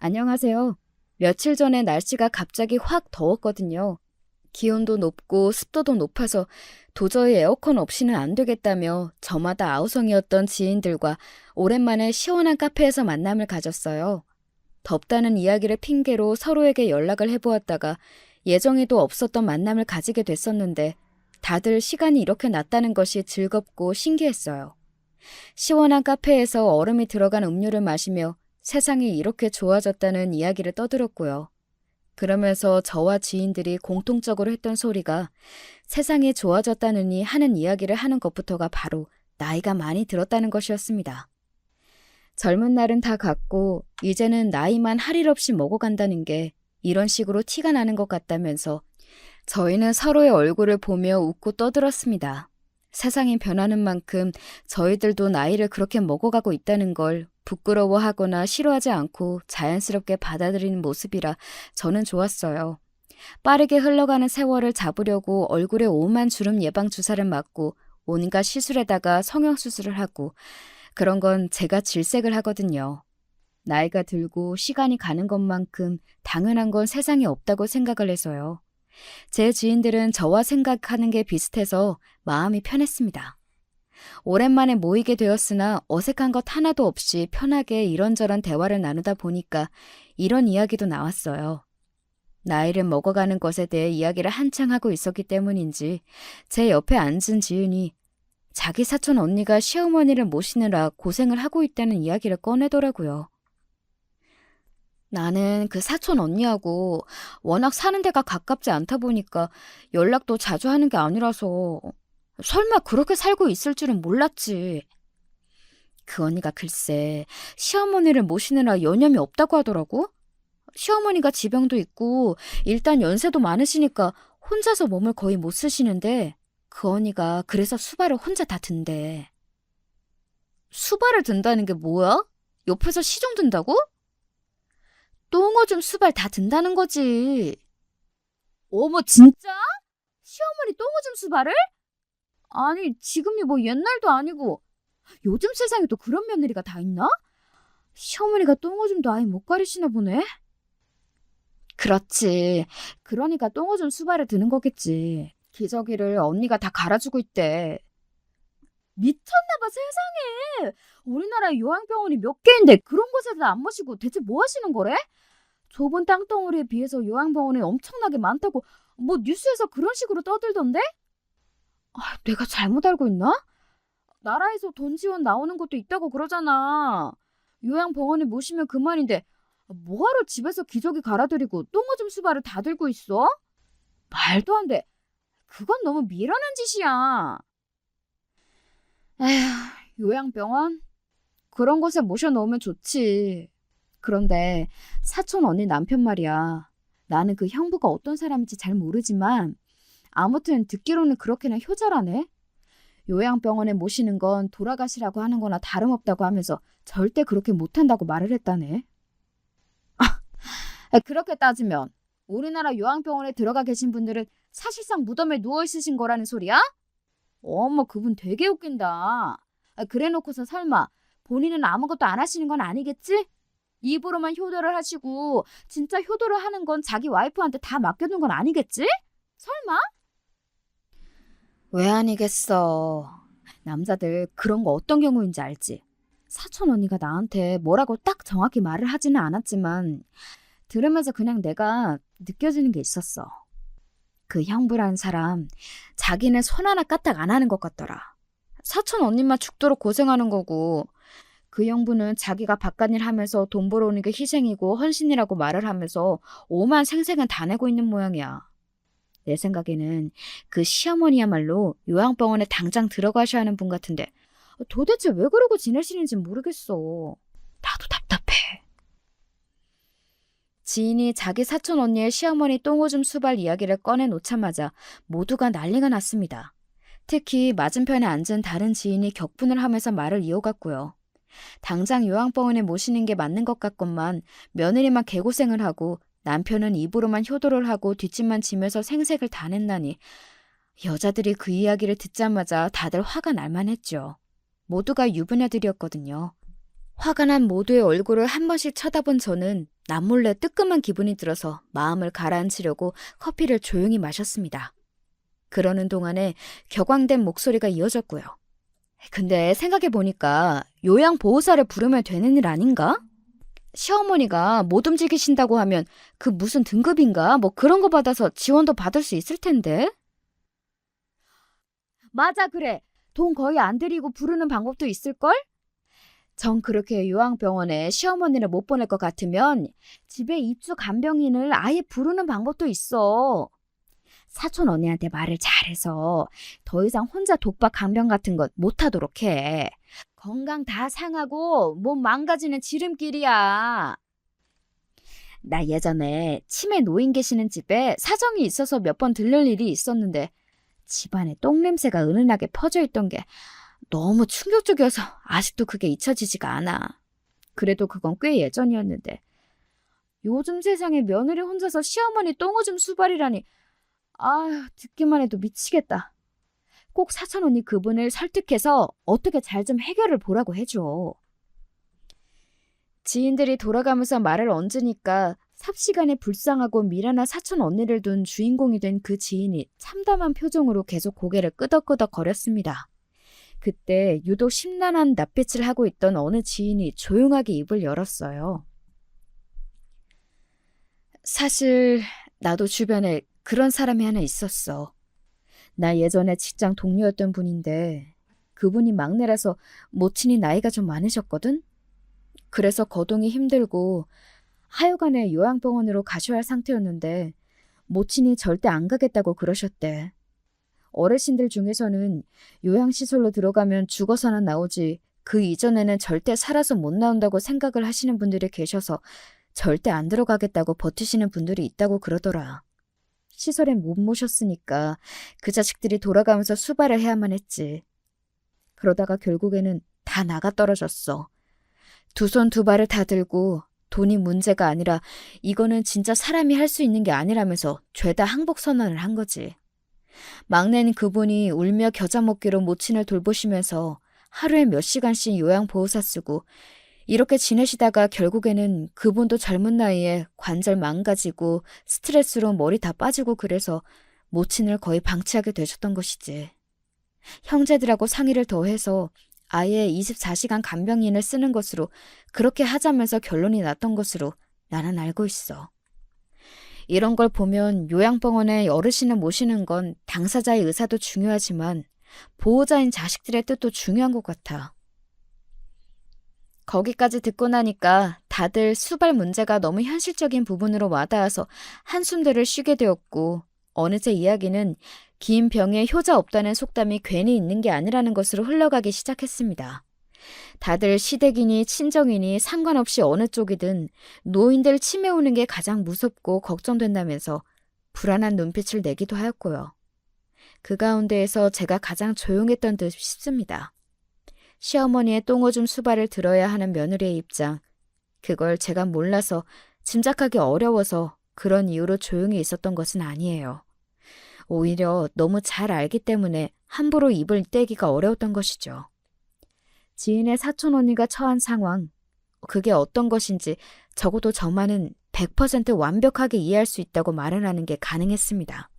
안녕하세요. 며칠 전에 날씨가 갑자기 확 더웠거든요. 기온도 높고 습도도 높아서 도저히 에어컨 없이는 안 되겠다며 저마다 아우성이었던 지인들과 오랜만에 시원한 카페에서 만남을 가졌어요. 덥다는 이야기를 핑계로 서로에게 연락을 해보았다가 예정에도 없었던 만남을 가지게 됐었는데 다들 시간이 이렇게 났다는 것이 즐겁고 신기했어요. 시원한 카페에서 얼음이 들어간 음료를 마시며 세상이 이렇게 좋아졌다는 이야기를 떠들었고요. 그러면서 저와 지인들이 공통적으로 했던 소리가 세상이 좋아졌다느니 하는 이야기를 하는 것부터가 바로 나이가 많이 들었다는 것이었습니다. 젊은 날은 다 갔고 이제는 나이만 할 일 없이 먹어간다는 게 이런 식으로 티가 나는 것 같다면서 저희는 서로의 얼굴을 보며 웃고 떠들었습니다. 세상이 변하는 만큼 저희들도 나이를 그렇게 먹어가고 있다는 걸 부끄러워하거나 싫어하지 않고 자연스럽게 받아들이는 모습이라 저는 좋았어요. 빠르게 흘러가는 세월을 잡으려고 얼굴에 오만 주름 예방 주사를 맞고 온갖 시술에다가 성형수술을 하고 그런 건 제가 질색을 하거든요. 나이가 들고 시간이 가는 것만큼 당연한 건 세상에 없다고 생각을 해서요. 제 지인들은 저와 생각하는 게 비슷해서 마음이 편했습니다. 오랜만에 모이게 되었으나 어색한 것 하나도 없이 편하게 이런저런 대화를 나누다 보니까 이런 이야기도 나왔어요. 나이를 먹어가는 것에 대해 이야기를 한창 하고 있었기 때문인지 제 옆에 앉은 지은이 자기 사촌 언니가 시어머니를 모시느라 고생을 하고 있다는 이야기를 꺼내더라고요. 나는 그 사촌 언니하고 워낙 사는 데가 가깝지 않다 보니까 연락도 자주 하는 게 아니라서 설마 그렇게 살고 있을 줄은 몰랐지. 그 언니가 글쎄 시어머니를 모시느라 여념이 없다고 하더라고. 시어머니가 지병도 있고 일단 연세도 많으시니까 혼자서 몸을 거의 못 쓰시는데 그 언니가 그래서 수발을 혼자 다 든대. 수발을 든다는 게 뭐야? 옆에서 시중 든다고? 똥오줌 수발 다 든다는 거지. 어머 진짜? 시어머니 똥오줌 수발을? 아니 지금이 뭐 옛날도 아니고 요즘 세상에 또 그런 며느리가 다 있나? 시어머니가 똥오줌도 아예 못 가리시나 보네. 그렇지. 그러니까 똥오줌 수발을 드는 거겠지. 기저귀를 언니가 다 갈아주고 있대. 미쳤나 봐 세상에. 우리나라에 요양병원이 몇 개인데 그런 곳에서 안 모시고 대체 뭐 하시는 거래? 좁은 땅덩어리에 비해서 요양병원이 엄청나게 많다고 뭐 뉴스에서 그런 식으로 떠들던데? 내가 잘못 알고 있나? 나라에서 돈 지원 나오는 것도 있다고 그러잖아. 요양병원에 모시면 그만인데 뭐하러 집에서 기저귀 갈아드리고 똥오줌 수발을 다 들고 있어? 말도 안 돼. 그건 너무 미련한 짓이야. 에휴, 요양병원? 그런 곳에 모셔놓으면 좋지. 그런데 사촌 언니 남편 말이야. 나는 그 형부가 어떤 사람인지 잘 모르지만 아무튼 듣기로는 그렇게나 효자라네. 요양병원에 모시는 건 돌아가시라고 하는 거나 다름없다고 하면서 절대 그렇게 못한다고 말을 했다네. 그렇게 따지면 우리나라 요양병원에 들어가 계신 분들은 사실상 무덤에 누워있으신 거라는 소리야? 어머 그분 되게 웃긴다. 그래놓고서 설마 본인은 아무것도 안 하시는 건 아니겠지? 입으로만 효도를 하시고 진짜 효도를 하는 건 자기 와이프한테 다 맡겨둔 건 아니겠지? 설마? 왜 아니겠어. 남자들 그런 거 어떤 경우인지 알지? 사촌 언니가 나한테 뭐라고 딱 정확히 말을 하지는 않았지만 들으면서 그냥 내가 느껴지는 게 있었어. 그 형부라는 사람 자기는 손 하나 까딱 안 하는 것 같더라. 사촌 언니만 죽도록 고생하는 거고 그 형부는 자기가 바깥일 하면서 돈 벌어오는 게 희생이고 헌신이라고 말을 하면서 오만 생색은 다 내고 있는 모양이야. 내 생각에는 그 시어머니야말로 요양병원에 당장 들어가셔야 하는 분 같은데 도대체 왜 그러고 지내시는지 모르겠어. 나도 답답해. 지인이 자기 사촌 언니의 시어머니 똥오줌 수발 이야기를 꺼내놓자마자 모두가 난리가 났습니다. 특히 맞은편에 앉은 다른 지인이 격분을 하면서 말을 이어갔고요. 당장 요양병원에 모시는 게 맞는 것 같건만 며느리만 개고생을 하고 남편은 입으로만 효도를 하고 뒷짐만 지면서 생색을 다 낸다니 여자들이 그 이야기를 듣자마자 다들 화가 날만 했죠. 모두가 유부녀들이었거든요. 화가 난 모두의 얼굴을 한 번씩 쳐다본 저는 남몰래 뜨끔한 기분이 들어서 마음을 가라앉히려고 커피를 조용히 마셨습니다. 그러는 동안에 격앙된 목소리가 이어졌고요. 근데 생각해보니까 요양보호사를 부르면 되는 일 아닌가? 시어머니가 못 움직이신다고 하면 그 무슨 등급인가? 뭐 그런 거 받아서 지원도 받을 수 있을 텐데. 맞아, 그래. 돈 거의 안 들이고 부르는 방법도 있을걸? 정 그렇게 요양병원에 시어머니를 못 보낼 것 같으면 집에 입주 간병인을 아예 부르는 방법도 있어. 사촌 언니한테 말을 잘해서 더 이상 혼자 독박 간병 같은 것 못하도록 해. 건강 다 상하고 몸 망가지는 지름길이야. 나 예전에 치매 노인 계시는 집에 사정이 있어서 몇 번 들를 일이 있었는데 집안에 똥냄새가 은은하게 퍼져 있던 게 너무 충격적이어서 아직도 그게 잊혀지지가 않아. 그래도 그건 꽤 예전이었는데 요즘 세상에 며느리 혼자서 시어머니 똥오줌 수발이라니. 아휴, 듣기만 해도 미치겠다. 꼭 사촌 언니 그분을 설득해서 어떻게 잘 좀 해결을 보라고 해줘. 지인들이 돌아가면서 말을 얹으니까 삽시간에 불쌍하고 미련한 사촌 언니를 둔 주인공이 된 그 지인이 참담한 표정으로 계속 고개를 끄덕끄덕 거렸습니다. 그때 유독 심란한 낯빛을 하고 있던 어느 지인이 조용하게 입을 열었어요. 사실 나도 주변에 그런 사람이 하나 있었어. 나 예전에 직장 동료였던 분인데 그분이 막내라서 모친이 나이가 좀 많으셨거든? 그래서 거동이 힘들고 하여간에 요양병원으로 가셔야 할 상태였는데 모친이 절대 안 가겠다고 그러셨대. 어르신들 중에서는 요양시설로 들어가면 죽어서나 나오지 그 이전에는 절대 살아서 못 나온다고 생각을 하시는 분들이 계셔서 절대 안 들어가겠다고 버티시는 분들이 있다고 그러더라. 시설에 못 모셨으니까 그 자식들이 돌아가면서 수발을 해야만 했지. 그러다가 결국에는 다 나가 떨어졌어. 두 손 두 발을 다 들고 돈이 문제가 아니라 이거는 진짜 사람이 할 수 있는 게 아니라면서 죄다 항복 선언을 한 거지. 막내는 그분이 울며 겨자 먹기로 모친을 돌보시면서 하루에 몇 시간씩 요양보호사 쓰고 이렇게 지내시다가 결국에는 그분도 젊은 나이에 관절 망가지고 스트레스로 머리 다 빠지고 그래서 모친을 거의 방치하게 되셨던 것이지. 형제들하고 상의를 더해서 아예 24시간 간병인을 쓰는 것으로 그렇게 하자면서 결론이 났던 것으로 나는 알고 있어. 이런 걸 보면 요양병원에 어르신을 모시는 건 당사자의 의사도 중요하지만 보호자인 자식들의 뜻도 중요한 것 같아. 거기까지 듣고 나니까 다들 수발 문제가 너무 현실적인 부분으로 와닿아서 한숨들을 쉬게 되었고 어느새 이야기는 긴 병에 효자 없다는 속담이 괜히 있는 게 아니라는 것으로 흘러가기 시작했습니다. 다들 시댁이니 친정이니 상관없이 어느 쪽이든 노인들 치매 오는 게 가장 무섭고 걱정된다면서 불안한 눈빛을 내기도 하였고요. 그 가운데에서 제가 가장 조용했던 듯 싶습니다. 시어머니의 똥오줌 수발을 들어야 하는 며느리의 입장, 그걸 제가 몰라서 짐작하기 어려워서 그런 이유로 조용히 있었던 것은 아니에요. 오히려 너무 잘 알기 때문에 함부로 입을 떼기가 어려웠던 것이죠. 지인의 사촌 언니가 처한 상황, 그게 어떤 것인지 적어도 저만은 100% 완벽하게 이해할 수 있다고 말을 하는 게 가능했습니다.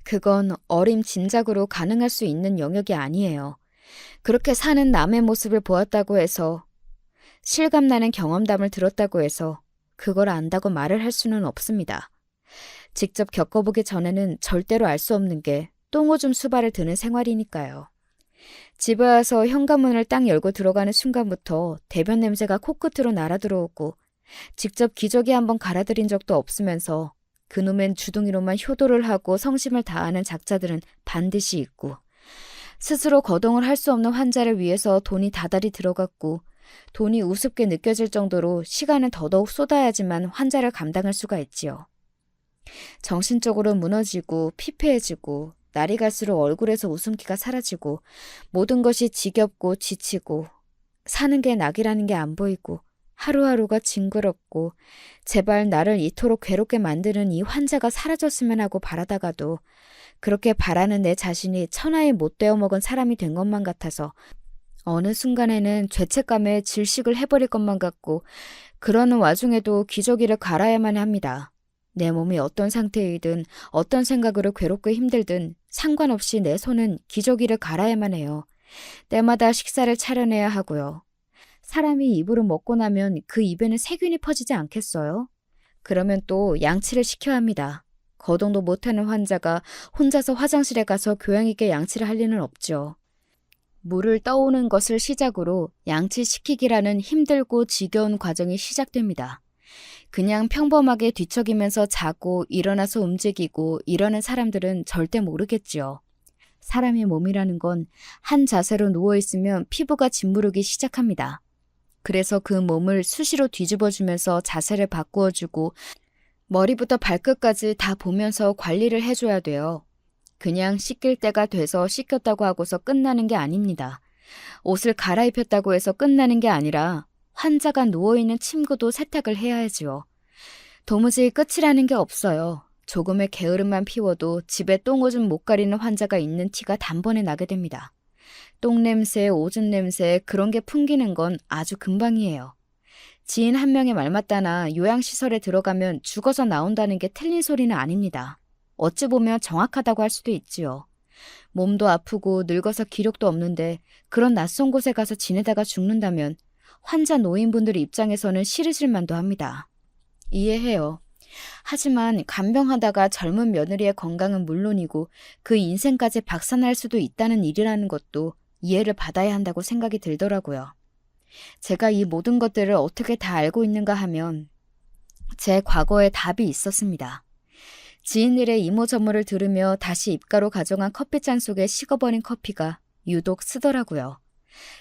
그건 어림짐작으로 가능할 수 있는 영역이 아니에요. 그렇게 사는 남의 모습을 보았다고 해서, 실감나는 경험담을 들었다고 해서 그걸 안다고 말을 할 수는 없습니다. 직접 겪어보기 전에는 절대로 알 수 없는 게 똥오줌 수발을 드는 생활이니까요. 집에 와서 현관문을 딱 열고 들어가는 순간부터 대변 냄새가 코끝으로 날아들어오고 직접 기저귀 한번 갈아들인 적도 없으면서 그놈의 주둥이로만 효도를 하고 성심을 다하는 작자들은 반드시 있고 스스로 거동을 할 수 없는 환자를 위해서 돈이 다달이 들어갔고 돈이 우습게 느껴질 정도로 시간은 더더욱 쏟아야지만 환자를 감당할 수가 있지요. 정신적으로 무너지고 피폐해지고 날이 갈수록 얼굴에서 웃음기가 사라지고 모든 것이 지겹고 지치고 사는 게 낙이라는 게 안 보이고 하루하루가 징그럽고 제발 나를 이토록 괴롭게 만드는 이 환자가 사라졌으면 하고 바라다가도 그렇게 바라는 내 자신이 천하에 못 되어먹은 사람이 된 것만 같아서 어느 순간에는 죄책감에 질식을 해버릴 것만 같고 그러는 와중에도 기저귀를 갈아야만 합니다. 내 몸이 어떤 상태이든 어떤 생각으로 괴롭고 힘들든 상관없이 내 손은 기저귀를 갈아야만 해요. 때마다 식사를 차려내야 하고요. 사람이 입으로 먹고 나면 그 입에는 세균이 퍼지지 않겠어요? 그러면 또 양치를 시켜야 합니다. 거동도 못하는 환자가 혼자서 화장실에 가서 교양 있게 양치를 할 리는 없죠. 물을 떠오는 것을 시작으로 양치시키기라는 힘들고 지겨운 과정이 시작됩니다. 그냥 평범하게 뒤척이면서 자고 일어나서 움직이고 이러는 사람들은 절대 모르겠지요. 사람의 몸이라는 건 한 자세로 누워있으면 피부가 짓무르기 시작합니다. 그래서 그 몸을 수시로 뒤집어주면서 자세를 바꾸어주고 머리부터 발끝까지 다 보면서 관리를 해줘야 돼요. 그냥 씻길 때가 돼서 씻겼다고 하고서 끝나는 게 아닙니다. 옷을 갈아입혔다고 해서 끝나는 게 아니라 환자가 누워있는 침구도 세탁을 해야 하지요. 도무지 끝이라는 게 없어요. 조금의 게으름만 피워도 집에 똥오줌 못 가리는 환자가 있는 티가 단번에 나게 됩니다. 똥냄새, 오줌 냄새 그런 게 풍기는 건 아주 금방이에요. 지인 한 명의 말 맞다나 요양시설에 들어가면 죽어서 나온다는 게 틀린 소리는 아닙니다. 어찌 보면 정확하다고 할 수도 있지요. 몸도 아프고 늙어서 기력도 없는데 그런 낯선 곳에 가서 지내다가 죽는다면 환자 노인분들 입장에서는 싫으실 만도 합니다. 이해해요. 하지만 간병하다가 젊은 며느리의 건강은 물론이고 그 인생까지 박살날 수도 있다는 일이라는 것도 이해를 받아야 한다고 생각이 들더라고요. 제가 이 모든 것들을 어떻게 다 알고 있는가 하면 제 과거에 답이 있었습니다. 지인들의 이모저모를 들으며 다시 입가로 가져간 커피잔 속에 식어버린 커피가 유독 쓰더라고요.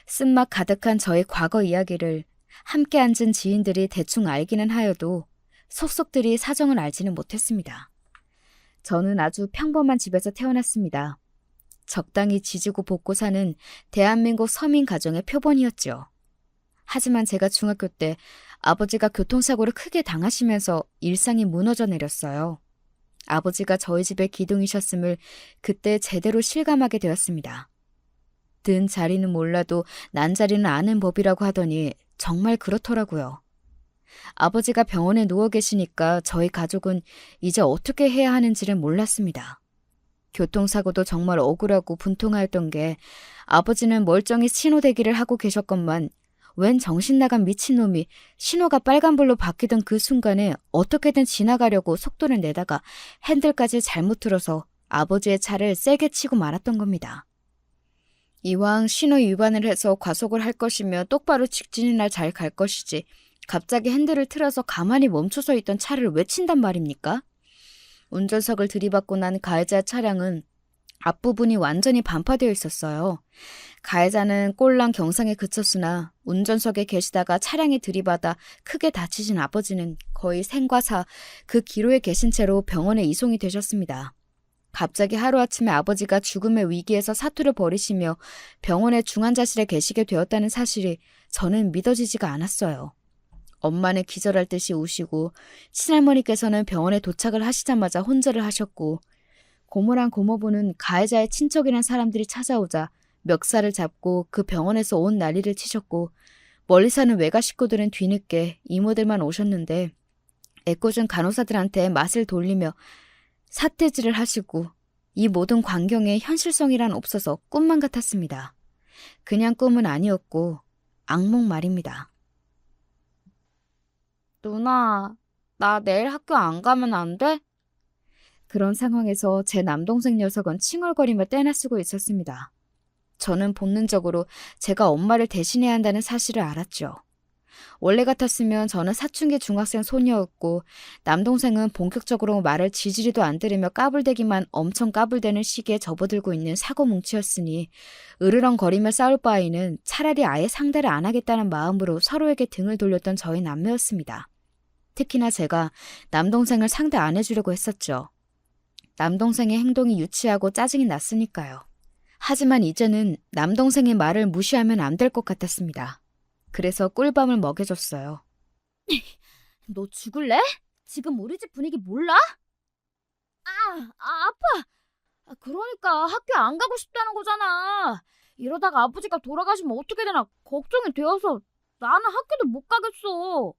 쓴맛 가득한 저의 과거 이야기를 함께 앉은 지인들이 대충 알기는 하여도 속속들이 사정을 알지는 못했습니다. 저는 아주 평범한 집에서 태어났습니다. 적당히 지지고 볶고 사는 대한민국 서민 가정의 표본이었죠. 하지만 제가 중학교 때 아버지가 교통사고를 크게 당하시면서 일상이 무너져 내렸어요. 아버지가 저희 집의 기둥이셨음을 그때 제대로 실감하게 되었습니다. 든 자리는 몰라도 난 자리는 아는 법이라고 하더니 정말 그렇더라고요. 아버지가 병원에 누워 계시니까 저희 가족은 이제 어떻게 해야 하는지를 몰랐습니다. 교통사고도 정말 억울하고 분통하였던 게 아버지는 멀쩡히 신호대기를 하고 계셨건만 웬 정신나간 미친놈이 신호가 빨간불로 바뀌던 그 순간에 어떻게든 지나가려고 속도를 내다가 핸들까지 잘못 틀어서 아버지의 차를 세게 치고 말았던 겁니다. 이왕 신호 위반을 해서 과속을 할 것이면 똑바로 직진이나 잘 갈 것이지 갑자기 핸들을 틀어서 가만히 멈춰서 있던 차를 왜 친단 말입니까? 운전석을 들이받고 난 가해자 차량은 앞부분이 완전히 반파되어 있었어요. 가해자는 꼴랑 경상에 그쳤으나 운전석에 계시다가 차량이 들이받아 크게 다치신 아버지는 거의 생과사 그 기로에 계신 채로 병원에 이송이 되셨습니다. 갑자기 하루아침에 아버지가 죽음의 위기에서 사투를 벌이시며 병원의 중환자실에 계시게 되었다는 사실이 저는 믿어지지가 않았어요. 엄마는 기절할 듯이 우시고 친할머니께서는 병원에 도착을 하시자마자 혼절을 하셨고 고모랑 고모부는 가해자의 친척이란 사람들이 찾아오자 멱살을 잡고 그 병원에서 온 난리를 치셨고 멀리 사는 외가 식구들은 뒤늦게 이모들만 오셨는데 애꿎은 간호사들한테 맛을 돌리며 사태질을 하시고 이 모든 광경에 현실성이란 없어서 꿈만 같았습니다. 그냥 꿈은 아니었고 악몽 말입니다. 누나, 나 내일 학교 안 가면 안 돼? 그런 상황에서 제 남동생 녀석은 칭얼거리며 떼나 쓰고 있었습니다. 저는 본능적으로 제가 엄마를 대신해야 한다는 사실을 알았죠. 원래 같았으면 저는 사춘기 중학생 소녀였고 남동생은 본격적으로 말을 지지리도 안 들으며 까불대기만 엄청 까불대는 시기에 접어들고 있는 사고뭉치였으니 으르렁거리며 싸울 바에는 차라리 아예 상대를 안 하겠다는 마음으로 서로에게 등을 돌렸던 저희 남매였습니다. 특히나 제가 남동생을 상대 안 해주려고 했었죠. 남동생의 행동이 유치하고 짜증이 났으니까요. 하지만 이제는 남동생의 말을 무시하면 안 될 것 같았습니다. 그래서 꿀밤을 먹여줬어요. 너 죽을래? 지금 우리 집 분위기 몰라? 아파. 그러니까 학교 안 가고 싶다는 거잖아. 이러다가 아버지가 돌아가시면 어떻게 되나 걱정이 되어서 나는 학교도 못 가겠어.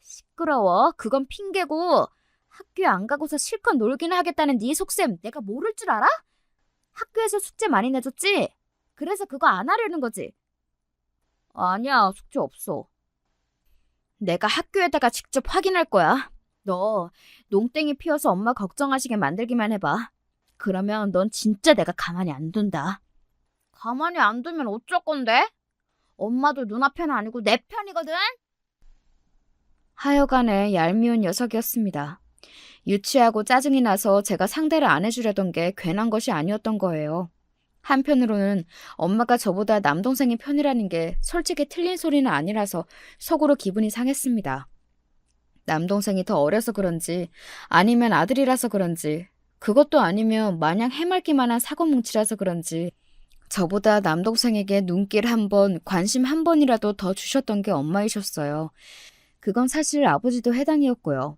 시끄러워. 그건 핑계고. 학교에 안 가고서 실컷 놀기나 하겠다는 네 속셈 내가 모를 줄 알아? 학교에서 숙제 많이 내줬지? 그래서 그거 안 하려는 거지? 아니야, 숙제 없어. 내가 학교에다가 직접 확인할 거야. 너 농땡이 피워서 엄마 걱정하시게 만들기만 해봐. 그러면 넌 진짜 내가 가만히 안 둔다. 가만히 안 두면 어쩔 건데? 엄마도 누나 편 아니고 내 편이거든? 하여간에 얄미운 녀석이었습니다. 유치하고 짜증이 나서 제가 상대를 안 해주려던 게 괜한 것이 아니었던 거예요. 한편으로는 엄마가 저보다 남동생이 편이라는 게 솔직히 틀린 소리는 아니라서 속으로 기분이 상했습니다. 남동생이 더 어려서 그런지 아니면 아들이라서 그런지 그것도 아니면 마냥 해맑기만 한 사고뭉치라서 그런지 저보다 남동생에게 눈길 한 번, 관심 한 번이라도 더 주셨던 게 엄마이셨어요. 그건 사실 아버지도 해당이었고요.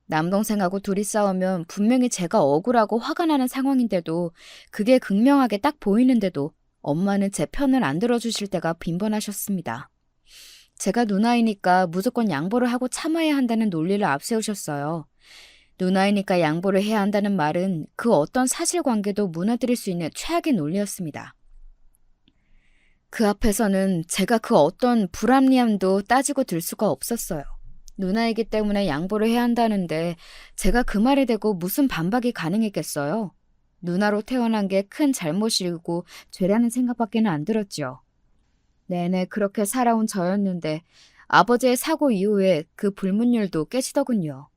남동생하고 둘이 싸우면 분명히 제가 억울하고 화가 나는 상황인데도 그게 극명하게 딱 보이는데도 엄마는 제 편을 안 들어주실 때가 빈번하셨습니다. 제가 누나이니까 무조건 양보를 하고 참아야 한다는 논리를 앞세우셨어요. 누나이니까 양보를 해야 한다는 말은 그 어떤 사실관계도 무너뜨릴 수 있는 최악의 논리였습니다. 그 앞에서는 제가 그 어떤 불합리함도 따지고 들 수가 없었어요. 누나이기 때문에 양보를 해야 한다는데 제가 그 말에 대고 무슨 반박이 가능했겠어요? 누나로 태어난 게 큰 잘못이고 죄라는 생각밖에는 안 들었죠. 내내 그렇게 살아온 저였는데 아버지의 사고 이후에 그 불문율도 깨지더군요.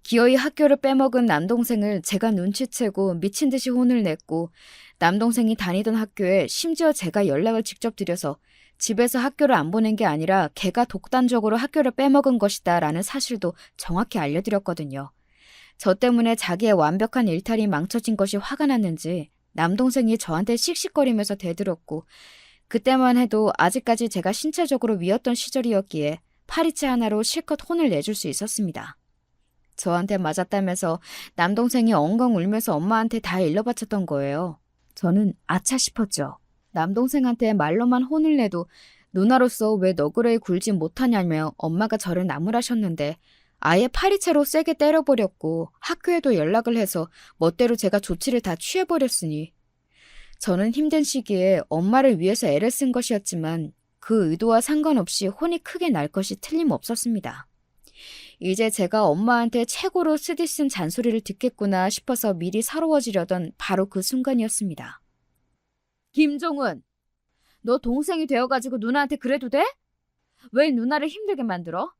기어이 학교를 빼먹은 남동생을 제가 눈치채고 미친 듯이 혼을 냈고 남동생이 다니던 학교에 심지어 제가 연락을 직접 드려서 집에서 학교를 안 보낸 게 아니라 걔가 독단적으로 학교를 빼먹은 것이다 라는 사실도 정확히 알려드렸거든요. 저 때문에 자기의 완벽한 일탈이 망쳐진 것이 화가 났는지 남동생이 저한테 씩씩거리면서 대들었고 그때만 해도 아직까지 제가 신체적으로 위었던 시절이었기에 파리채 하나로 실컷 혼을 내줄 수 있었습니다. 저한테 맞았다면서 남동생이 엉엉 울면서 엄마한테 다 일러바쳤던 거예요. 저는 아차 싶었죠. 남동생한테 말로만 혼을 내도 누나로서 왜 너그러이 굴지 못하냐며 엄마가 저를 나무라셨는데 아예 파리채로 세게 때려버렸고 학교에도 연락을 해서 멋대로 제가 조치를 다 취해버렸으니 저는 힘든 시기에 엄마를 위해서 애를 쓴 것이었지만 그 의도와 상관없이 혼이 크게 날 것이 틀림없었습니다. 이제 제가 엄마한테 최고로 쓰디 쓴 잔소리를 듣겠구나 싶어서 미리 서러워지려던 바로 그 순간이었습니다. 김종은, 너 동생이 되어가지고 누나한테 그래도 돼? 왜 누나를 힘들게 만들어?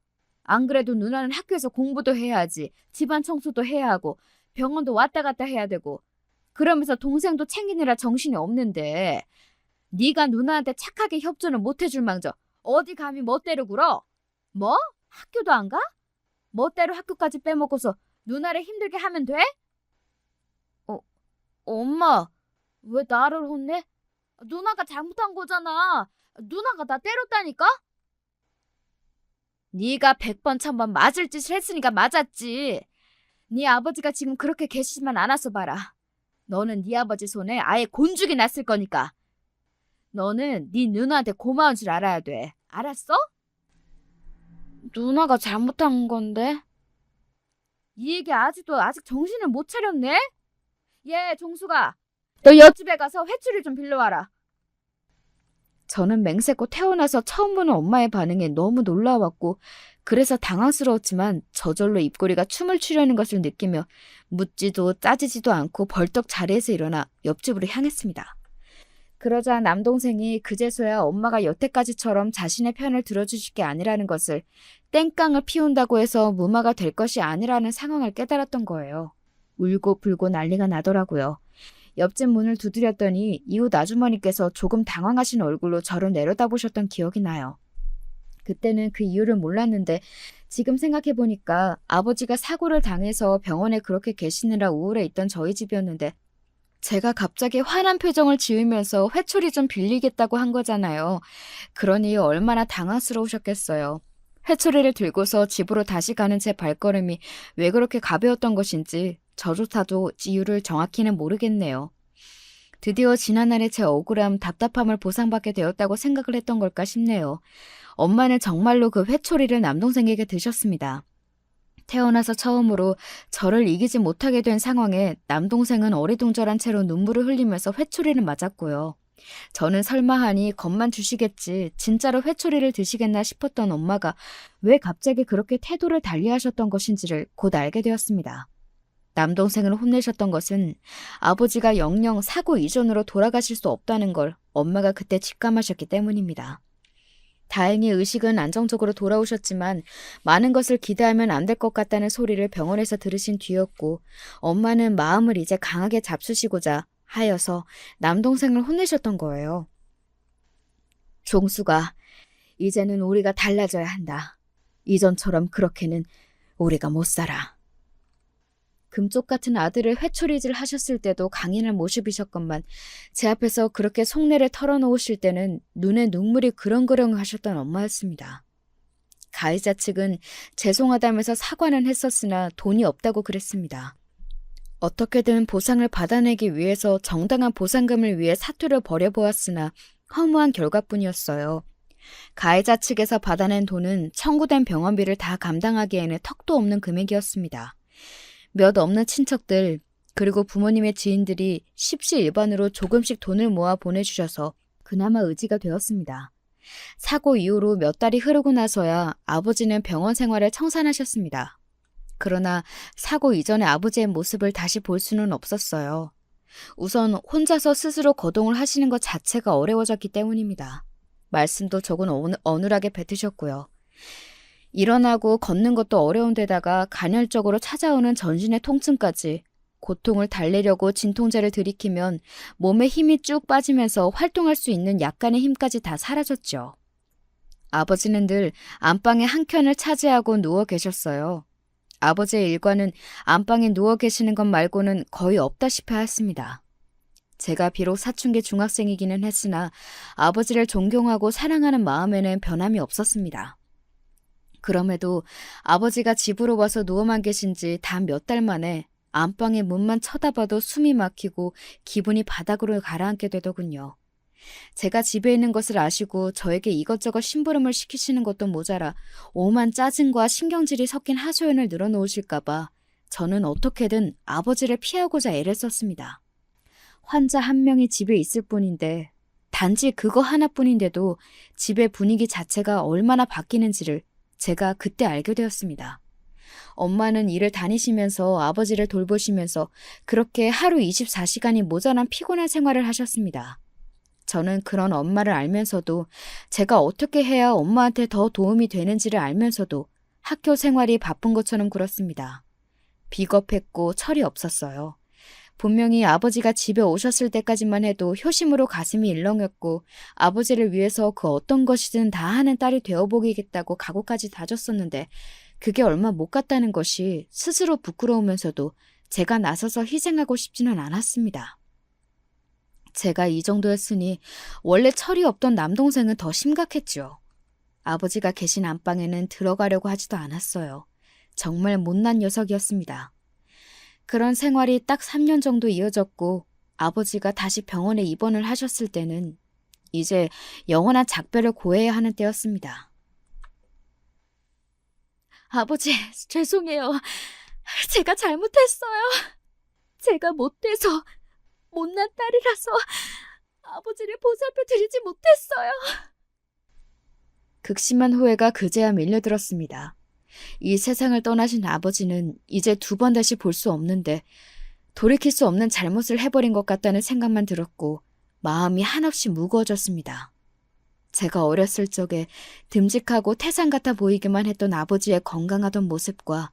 안 그래도 누나는 학교에서 공부도 해야 하지, 집안 청소도 해야 하고, 병원도 왔다 갔다 해야 되고, 그러면서 동생도 챙기느라 정신이 없는데 네가 누나한테 착하게 협조는 못해줄 망정 어디 감히 멋대로 굴어? 뭐? 학교도 안 가? 멋대로 학교까지 빼먹고서 누나를 힘들게 하면 돼? 엄마, 왜 나를 혼내? 누나가 잘못한 거잖아. 누나가 나 때렸다니까? 네가 100번 1000번 맞을 짓을 했으니까 맞았지. 네 아버지가 지금 그렇게 계시지만 않았어 봐라. 너는 네 아버지 손에 아예 곤죽이 났을 거니까. 너는 네 누나한테 고마운 줄 알아야 돼. 알았어? 누나가 잘못한 건데? 이 얘기 아직 정신을 못 차렸네? 얘 종수가 너 옆집에 가서 회초리 좀 빌려와라. 저는 맹세코 태어나서 처음 보는 엄마의 반응에 너무 놀라웠고 그래서 당황스러웠지만 저절로 입꼬리가 춤을 추려는 것을 느끼며 묻지도 따지지도 않고 벌떡 자리에서 일어나 옆집으로 향했습니다. 그러자 남동생이 그제서야 엄마가 여태까지처럼 자신의 편을 들어주실 게 아니라는 것을 땡깡을 피운다고 해서 무마가 될 것이 아니라는 상황을 깨달았던 거예요. 울고 불고 난리가 나더라고요. 옆집 문을 두드렸더니 이웃 아주머니께서 조금 당황하신 얼굴로 저를 내려다보셨던 기억이 나요. 그때는 그 이유를 몰랐는데 지금 생각해보니까 아버지가 사고를 당해서 병원에 그렇게 계시느라 우울해 있던 저희 집이었는데 제가 갑자기 화난 표정을 지으면서 회초리 좀 빌리겠다고 한 거잖아요. 그러니 얼마나 당황스러우셨겠어요. 회초리를 들고서 집으로 다시 가는 제 발걸음이 왜 그렇게 가벼웠던 것인지 저조차도 이유를 정확히는 모르겠네요. 드디어 지난날의 제 억울함, 답답함을 보상받게 되었다고 생각을 했던 걸까 싶네요. 엄마는 정말로 그 회초리를 남동생에게 드셨습니다. 태어나서 처음으로 저를 이기지 못하게 된 상황에 남동생은 어리둥절한 채로 눈물을 흘리면서 회초리를 맞았고요. 저는 설마 하니 겁만 주시겠지 진짜로 회초리를 드시겠나 싶었던 엄마가 왜 갑자기 그렇게 태도를 달리하셨던 것인지를 곧 알게 되었습니다. 남동생을 혼내셨던 것은 아버지가 영영 사고 이전으로 돌아가실 수 없다는 걸 엄마가 그때 직감하셨기 때문입니다. 다행히 의식은 안정적으로 돌아오셨지만 많은 것을 기대하면 안 될 것 같다는 소리를 병원에서 들으신 뒤였고 엄마는 마음을 이제 강하게 잡수시고자 하여서 남동생을 혼내셨던 거예요. 종수가 이제는 우리가 달라져야 한다. 이전처럼 그렇게는 우리가 못 살아. 금쪽 같은 아들을 회초리질 하셨을 때도 강인한 모습이셨건만 제 앞에서 그렇게 속내를 털어놓으실 때는 눈에 눈물이 그렁그렁 하셨던 엄마였습니다. 가해자 측은 죄송하다면서 사과는 했었으나 돈이 없다고 그랬습니다. 어떻게든 보상을 받아내기 위해서 정당한 보상금을 위해 사투를 벌여보았으나 허무한 결과뿐이었어요. 가해자 측에서 받아낸 돈은 청구된 병원비를 다 감당하기에는 턱도 없는 금액이었습니다. 몇 없는 친척들 그리고 부모님의 지인들이 십시일반으로 조금씩 돈을 모아 보내주셔서 그나마 의지가 되었습니다. 사고 이후로 몇 달이 흐르고 나서야 아버지는 병원 생활을 청산하셨습니다. 그러나 사고 이전의 아버지의 모습을 다시 볼 수는 없었어요. 우선 혼자서 스스로 거동을 하시는 것 자체가 어려워졌기 때문입니다. 말씀도 조금 어눌하게 뱉으셨고요. 일어나고 걷는 것도 어려운 데다가 간헐적으로 찾아오는 전신의 통증까지 고통을 달래려고 진통제를 들이키면 몸에 힘이 쭉 빠지면서 활동할 수 있는 약간의 힘까지 다 사라졌죠. 아버지는 늘 안방의 한 켠을 차지하고 누워 계셨어요. 아버지의 일과는 안방에 누워 계시는 것 말고는 거의 없다시피 하였습니다. 제가 비록 사춘기 중학생이기는 했으나 아버지를 존경하고 사랑하는 마음에는 변함이 없었습니다. 그럼에도 아버지가 집으로 와서 누워만 계신 지 단 몇 달 만에 안방의 문만 쳐다봐도 숨이 막히고 기분이 바닥으로 가라앉게 되더군요. 제가 집에 있는 것을 아시고 저에게 이것저것 심부름을 시키시는 것도 모자라 오만 짜증과 신경질이 섞인 하소연을 늘어놓으실까봐 저는 어떻게든 아버지를 피하고자 애를 썼습니다. 환자 한 명이 집에 있을 뿐인데 단지 그거 하나뿐인데도 집의 분위기 자체가 얼마나 바뀌는지를 제가 그때 알게 되었습니다. 엄마는 일을 다니시면서 아버지를 돌보시면서 그렇게 하루 24시간이 모자란 피곤한 생활을 하셨습니다. 저는 그런 엄마를 알면서도 제가 어떻게 해야 엄마한테 더 도움이 되는지를 알면서도 학교 생활이 바쁜 것처럼 굴었습니다. 비겁했고 철이 없었어요. 분명히 아버지가 집에 오셨을 때까지만 해도 효심으로 가슴이 일렁였고 아버지를 위해서 그 어떤 것이든 다 하는 딸이 되어보기겠다고 각오까지 다졌었는데 그게 얼마 못 갔다는 것이 스스로 부끄러우면서도 제가 나서서 희생하고 싶지는 않았습니다. 제가 이 정도였으니 원래 철이 없던 남동생은 더 심각했죠. 아버지가 계신 안방에는 들어가려고 하지도 않았어요. 정말 못난 녀석이었습니다. 그런 생활이 딱 3년 정도 이어졌고 아버지가 다시 병원에 입원을 하셨을 때는 이제 영원한 작별을 고해야 하는 때였습니다. 아버지, 죄송해요. 제가 잘못했어요. 제가 못돼서 못난 딸이라서 아버지를 보살펴 드리지 못했어요. 극심한 후회가 그제야 밀려들었습니다. 이 세상을 떠나신 아버지는 이제 두 번 다시 볼 수 없는데 돌이킬 수 없는 잘못을 해버린 것 같다는 생각만 들었고 마음이 한없이 무거워졌습니다. 제가 어렸을 적에 듬직하고 태산 같아 보이기만 했던 아버지의 건강하던 모습과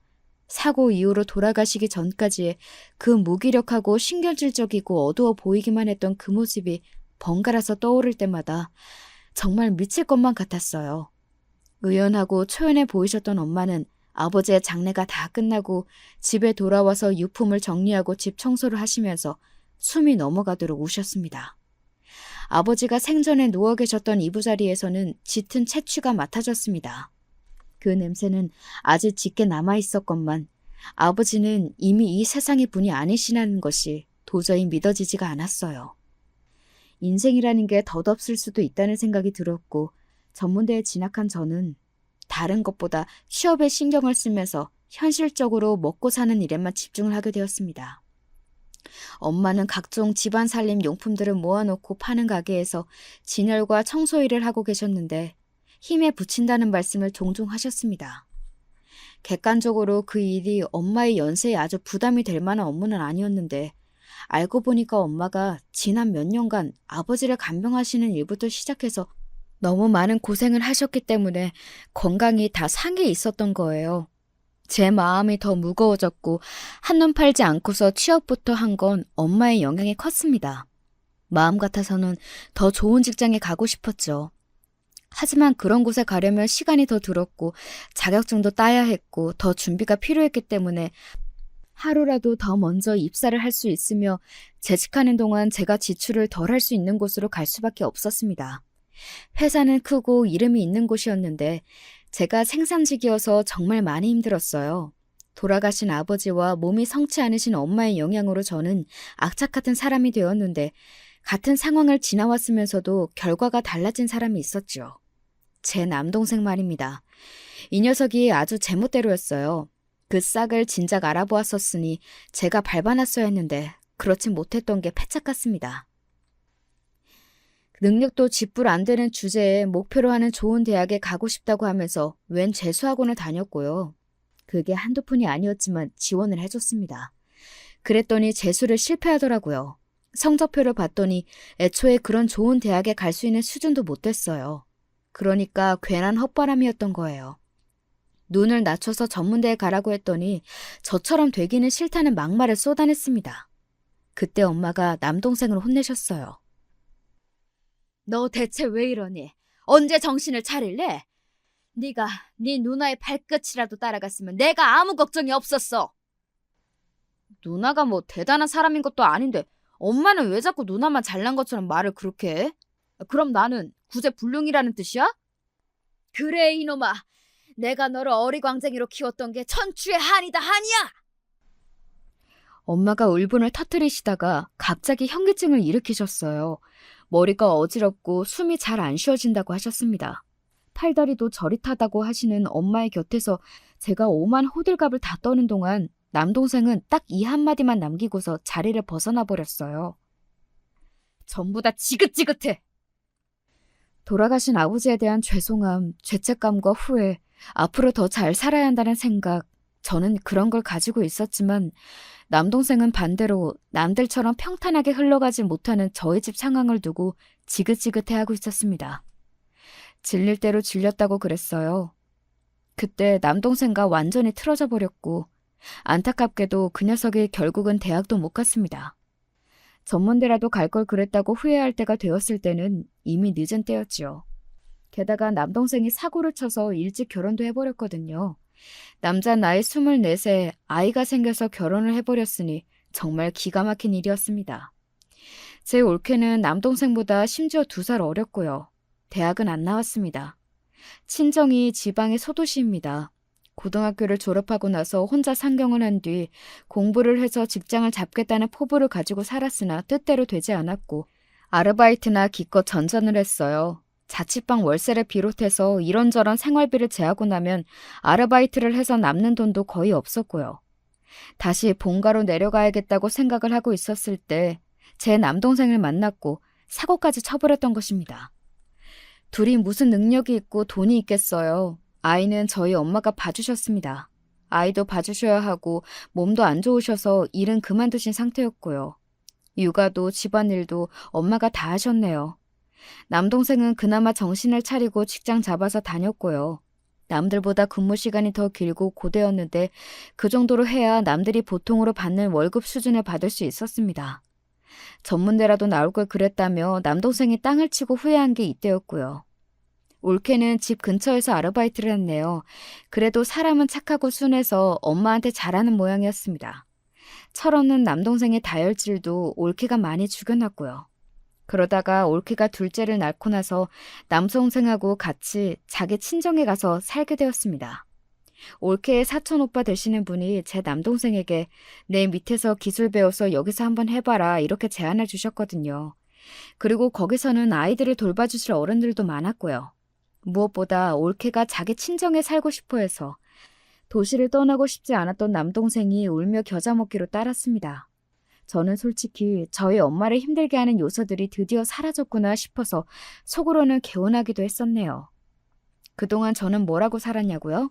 사고 이후로 돌아가시기 전까지의 그 무기력하고 신경질적이고 어두워 보이기만 했던 그 모습이 번갈아서 떠오를 때마다 정말 미칠 것만 같았어요. 의연하고 초연해 보이셨던 엄마는 아버지의 장례가 다 끝나고 집에 돌아와서 유품을 정리하고 집 청소를 하시면서 숨이 넘어가도록 우셨습니다. 아버지가 생전에 누워 계셨던 이부자리에서는 짙은 채취가 맡아졌습니다. 그 냄새는 아직 짙게 남아있었건만 아버지는 이미 이 세상의 분이 아니시라는 것이 도저히 믿어지지가 않았어요. 인생이라는 게 덧없을 수도 있다는 생각이 들었고 전문대에 진학한 저는 다른 것보다 취업에 신경을 쓰면서 현실적으로 먹고 사는 일에만 집중을 하게 되었습니다. 엄마는 각종 집안 살림 용품들을 모아놓고 파는 가게에서 진열과 청소 일을 하고 계셨는데 힘에 부친다는 말씀을 종종 하셨습니다. 객관적으로 그 일이 엄마의 연세에 아주 부담이 될 만한 업무는 아니었는데 알고 보니까 엄마가 지난 몇 년간 아버지를 간병하시는 일부터 시작해서 너무 많은 고생을 하셨기 때문에 건강이 다 상해 있었던 거예요. 제 마음이 더 무거워졌고 한눈 팔지 않고서 취업부터 한 건 엄마의 영향이 컸습니다. 마음 같아서는 더 좋은 직장에 가고 싶었죠. 하지만 그런 곳에 가려면 시간이 더 들었고 자격증도 따야 했고 더 준비가 필요했기 때문에 하루라도 더 먼저 입사를 할 수 있으며 재직하는 동안 제가 지출을 덜 할 수 있는 곳으로 갈 수밖에 없었습니다. 회사는 크고 이름이 있는 곳이었는데 제가 생산직이어서 정말 많이 힘들었어요. 돌아가신 아버지와 몸이 성치 않으신 엄마의 영향으로 저는 악착 같은 사람이 되었는데 같은 상황을 지나왔으면서도 결과가 달라진 사람이 있었죠. 제 남동생 말입니다. 이 녀석이 아주 제멋대로였어요. 그 싹을 진작 알아보았었으니 제가 밟아놨어야 했는데 그렇지 못했던 게 패착 같습니다. 능력도 직불 안 되는 주제에 목표로 하는 좋은 대학에 가고 싶다고 하면서 웬 재수학원을 다녔고요. 그게 한두 푼이 아니었지만 지원을 해줬습니다. 그랬더니 재수를 실패하더라고요. 성적표를 봤더니 애초에 그런 좋은 대학에 갈 수 있는 수준도 못 됐어요. 그러니까 괜한 헛바람이었던 거예요. 눈을 낮춰서 전문대에 가라고 했더니 저처럼 되기는 싫다는 막말을 쏟아냈습니다. 그때 엄마가 남동생을 혼내셨어요. 너 대체 왜 이러니? 언제 정신을 차릴래? 네가 네 누나의 발끝이라도 따라갔으면 내가 아무 걱정이 없었어. 누나가 뭐 대단한 사람인 것도 아닌데 엄마는 왜 자꾸 누나만 잘난 것처럼 말을 그렇게 해? 그럼 나는 구제불능이라는 뜻이야? 그래 이놈아. 내가 너를 어리광쟁이로 키웠던 게 천추의 한이다 한이야. 엄마가 울분을 터뜨리시다가 갑자기 현기증을 일으키셨어요. 머리가 어지럽고 숨이 잘 안 쉬어진다고 하셨습니다. 팔다리도 저릿하다고 하시는 엄마의 곁에서 제가 오만 호들갑을 다 떠는 동안 남동생은 딱 이 한마디만 남기고서 자리를 벗어나 버렸어요. 전부 다 지긋지긋해. 돌아가신 아버지에 대한 죄송함, 죄책감과 후회, 앞으로 더 잘 살아야 한다는 생각, 저는 그런 걸 가지고 있었지만 남동생은 반대로 남들처럼 평탄하게 흘러가지 못하는 저희 집 상황을 두고 지긋지긋해하고 있었습니다. 질릴 대로 질렸다고 그랬어요. 그때 남동생과 완전히 틀어져 버렸고 안타깝게도 그 녀석이 결국은 대학도 못 갔습니다. 전문대라도 갈 걸 그랬다고 후회할 때가 되었을 때는 이미 늦은 때였지요. 게다가 남동생이 사고를 쳐서 일찍 결혼도 해버렸거든요. 남자 나이 24세 아이가 생겨서 결혼을 해버렸으니 정말 기가 막힌 일이었습니다. 제 올케는 남동생보다 심지어 2살 어렸고요. 대학은 안 나왔습니다. 친정이 지방의 소도시입니다. 고등학교를 졸업하고 나서 혼자 상경을 한 뒤 공부를 해서 직장을 잡겠다는 포부를 가지고 살았으나 뜻대로 되지 않았고 아르바이트나 기껏 전전을 했어요. 자취방 월세를 비롯해서 이런저런 생활비를 제하고 나면 아르바이트를 해서 남는 돈도 거의 없었고요. 다시 본가로 내려가야겠다고 생각을 하고 있었을 때 제 남동생을 만났고 사고까지 쳐버렸던 것입니다. 둘이 무슨 능력이 있고 돈이 있겠어요. 아이는 저희 엄마가 봐주셨습니다. 아이도 봐주셔야 하고 몸도 안 좋으셔서 일은 그만두신 상태였고요. 육아도 집안일도 엄마가 다 하셨네요. 남동생은 그나마 정신을 차리고 직장 잡아서 다녔고요. 남들보다 근무 시간이 더 길고 고되었는데 그 정도로 해야 남들이 보통으로 받는 월급 수준을 받을 수 있었습니다. 전문대라도 나올 걸 그랬다며 남동생이 땅을 치고 후회한 게 이때였고요. 올케는 집 근처에서 아르바이트를 했네요. 그래도 사람은 착하고 순해서 엄마한테 잘하는 모양이었습니다. 철없는 남동생의 다혈질도 올케가 많이 죽여놨고요. 그러다가 올케가 둘째를 낳고 나서 남동생하고 같이 자기 친정에 가서 살게 되었습니다. 올케의 사촌오빠 되시는 분이 제 남동생에게 내 밑에서 기술 배워서 여기서 한번 해봐라 이렇게 제안을 주셨거든요. 그리고 거기서는 아이들을 돌봐주실 어른들도 많았고요. 무엇보다 올케가 자기 친정에 살고 싶어 해서 도시를 떠나고 싶지 않았던 남동생이 울며 겨자 먹기로 따랐습니다. 저는 솔직히 저희 엄마를 힘들게 하는 요소들이 드디어 사라졌구나 싶어서 속으로는 개운하기도 했었네요. 그동안 저는 뭐라고 살았냐고요?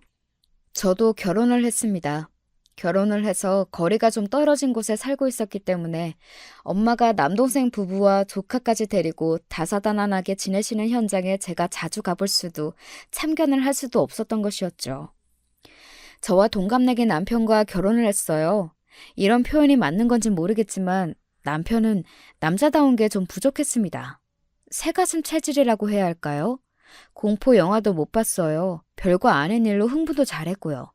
저도 결혼을 했습니다. 결혼을 해서 거리가 좀 떨어진 곳에 살고 있었기 때문에 엄마가 남동생 부부와 조카까지 데리고 다사다난하게 지내시는 현장에 제가 자주 가볼 수도 참견을 할 수도 없었던 것이었죠. 저와 동갑내기 남편과 결혼을 했어요. 이런 표현이 맞는 건지 모르겠지만 남편은 남자다운 게 좀 부족했습니다. 새가슴 체질이라고 해야 할까요? 공포 영화도 못 봤어요. 별거 아닌 일로 흥분도 잘했고요.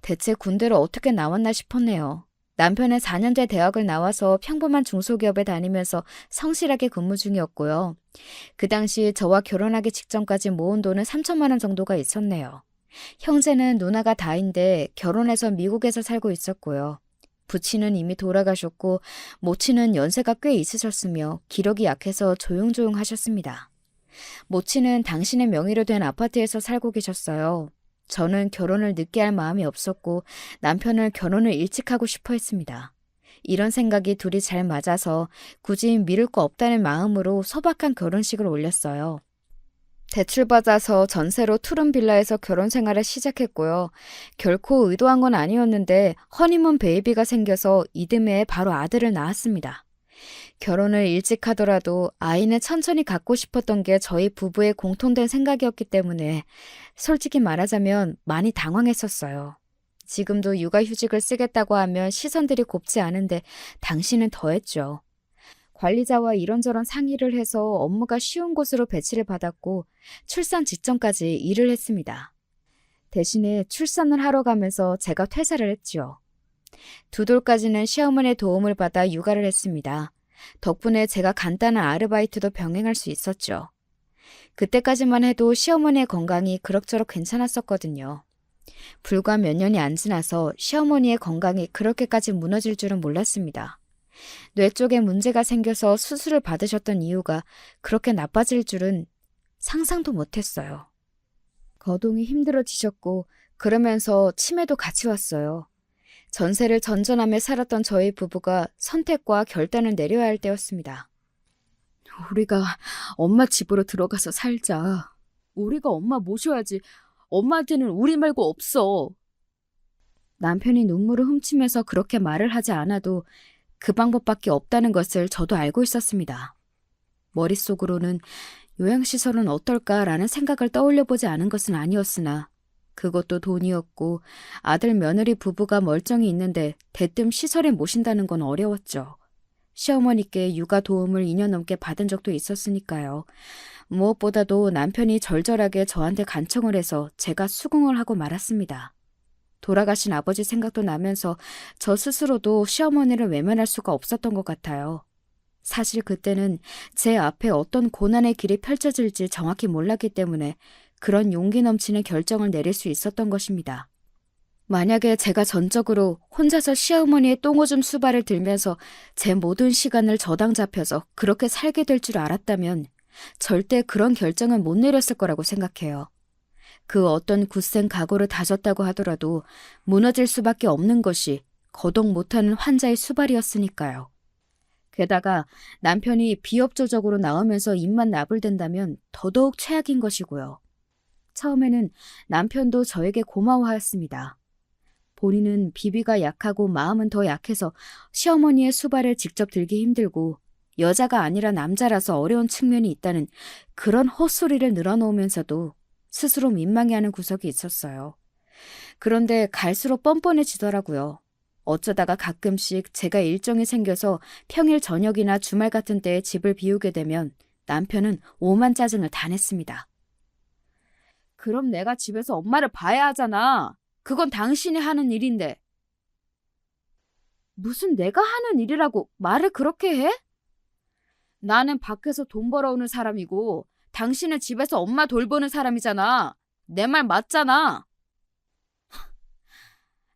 대체 군대를 어떻게 나왔나 싶었네요. 남편은 4년제 대학을 나와서 평범한 중소기업에 다니면서 성실하게 근무 중이었고요. 그 당시 저와 결혼하기 직전까지 모은 돈은 3천만 원 정도가 있었네요. 형제는 누나가 다인데 결혼해서 미국에서 살고 있었고요. 부친은 이미 돌아가셨고 모친은 연세가 꽤 있으셨으며 기력이 약해서 조용조용 하셨습니다. 모친은 당신의 명의로 된 아파트에서 살고 계셨어요. 저는 결혼을 늦게 할 마음이 없었고 남편을 결혼을 일찍 하고 싶어 했습니다. 이런 생각이 둘이 잘 맞아서 굳이 미룰 거 없다는 마음으로 소박한 결혼식을 올렸어요. 대출받아서 전세로 투룸 빌라에서 결혼 생활을 시작했고요. 결코 의도한 건 아니었는데 허니문 베이비가 생겨서 이듬해에 바로 아들을 낳았습니다. 결혼을 일찍 하더라도 아이는 천천히 갖고 싶었던 게 저희 부부의 공통된 생각이었기 때문에 솔직히 말하자면 많이 당황했었어요. 지금도 육아휴직을 쓰겠다고 하면 시선들이 곱지 않은데 당신은 더했죠. 관리자와 이런저런 상의를 해서 업무가 쉬운 곳으로 배치를 받았고 출산 직전까지 일을 했습니다. 대신에 출산을 하러 가면서 제가 퇴사를 했지요. 두 돌까지는 시어머니의 도움을 받아 육아를 했습니다. 덕분에 제가 간단한 아르바이트도 병행할 수 있었죠. 그때까지만 해도 시어머니의 건강이 그럭저럭 괜찮았었거든요. 불과 몇 년이 안 지나서 시어머니의 건강이 그렇게까지 무너질 줄은 몰랐습니다. 뇌 쪽에 문제가 생겨서 수술을 받으셨던 이유가 그렇게 나빠질 줄은 상상도 못했어요. 거동이 힘들어지셨고 그러면서 치매도 같이 왔어요. 전세를 전전하며 살았던 저희 부부가 선택과 결단을 내려야 할 때였습니다. 우리가 엄마 집으로 들어가서 살자. 우리가 엄마 모셔야지. 엄마한테는 우리 말고 없어. 남편이 눈물을 훔치면서 그렇게 말을 하지 않아도 그 방법밖에 없다는 것을 저도 알고 있었습니다. 머릿속으로는 요양시설은 어떨까라는 생각을 떠올려보지 않은 것은 아니었으나 그것도 돈이었고 아들 며느리 부부가 멀쩡히 있는데 대뜸 시설에 모신다는 건 어려웠죠. 시어머니께 육아 도움을 2년 넘게 받은 적도 있었으니까요. 무엇보다도 남편이 절절하게 저한테 간청을 해서 제가 수긍을 하고 말았습니다. 돌아가신 아버지 생각도 나면서 저 스스로도 시어머니를 외면할 수가 없었던 것 같아요. 사실 그때는 제 앞에 어떤 고난의 길이 펼쳐질지 정확히 몰랐기 때문에 그런 용기 넘치는 결정을 내릴 수 있었던 것입니다. 만약에 제가 전적으로 혼자서 시어머니의 똥오줌 수발을 들면서 제 모든 시간을 저당 잡혀서 그렇게 살게 될 줄 알았다면 절대 그런 결정은 못 내렸을 거라고 생각해요. 그 어떤 굳센 각오를 다졌다고 하더라도 무너질 수밖에 없는 것이 거동 못하는 환자의 수발이었으니까요. 게다가 남편이 비협조적으로 나오면서 입만 나불댄다면 더더욱 최악인 것이고요. 처음에는 남편도 저에게 고마워하였습니다. 본인은 비비가 약하고 마음은 더 약해서 시어머니의 수발을 직접 들기 힘들고 여자가 아니라 남자라서 어려운 측면이 있다는 그런 헛소리를 늘어놓으면서도 스스로 민망해하는 구석이 있었어요. 그런데 갈수록 뻔뻔해지더라고요. 어쩌다가 가끔씩 제가 일정이 생겨서 평일 저녁이나 주말 같은 때에 집을 비우게 되면 남편은 오만 짜증을 다 냈습니다. 그럼 내가 집에서 엄마를 봐야 하잖아. 그건 당신이 하는 일인데. 무슨 내가 하는 일이라고 말을 그렇게 해? 나는 밖에서 돈 벌어오는 사람이고 당신은 집에서 엄마 돌보는 사람이잖아. 내 말 맞잖아.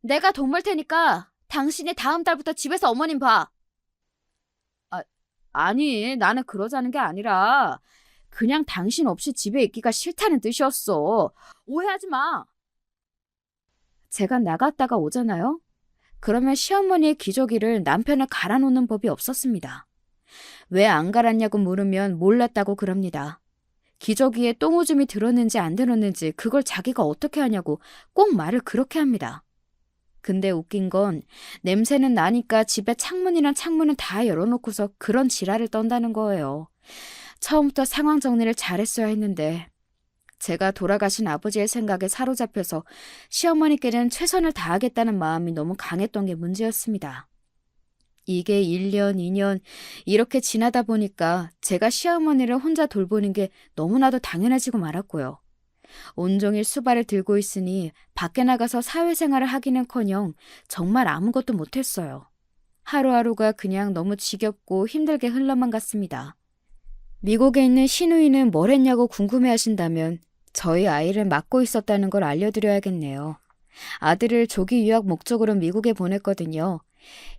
내가 돈 벌 테니까 당신이 다음 달부터 집에서 어머님 봐. 아니, 나는 그러자는 게 아니라 그냥 당신 없이 집에 있기가 싫다는 뜻이었어. 오해하지 마. 제가 나갔다가 오잖아요. 그러면 시어머니의 기저귀를 남편을 갈아놓는 법이 없었습니다. 왜 안 갈았냐고 물으면 몰랐다고 그럽니다. 기저귀에 똥오줌이 들었는지 안 들었는지 그걸 자기가 어떻게 하냐고 꼭 말을 그렇게 합니다. 근데 웃긴 건 냄새는 나니까 집에 창문이란 창문은 다 열어놓고서 그런 지랄을 떤다는 거예요. 처음부터 상황 정리를 잘했어야 했는데 제가 돌아가신 아버지의 생각에 사로잡혀서 시어머니께는 최선을 다하겠다는 마음이 너무 강했던 게 문제였습니다. 이게 1년, 2년 이렇게 지나다 보니까 제가 시어머니를 혼자 돌보는 게 너무나도 당연해지고 말았고요. 온종일 수발을 들고 있으니 밖에 나가서 사회생활을 하기는커녕 정말 아무것도 못했어요. 하루하루가 그냥 너무 지겹고 힘들게 흘러만 갔습니다. 미국에 있는 시누이는 뭘 했냐고 궁금해하신다면 저희 아이를 맡고 있었다는 걸 알려드려야겠네요. 아들을 조기 유학 목적으로 미국에 보냈거든요.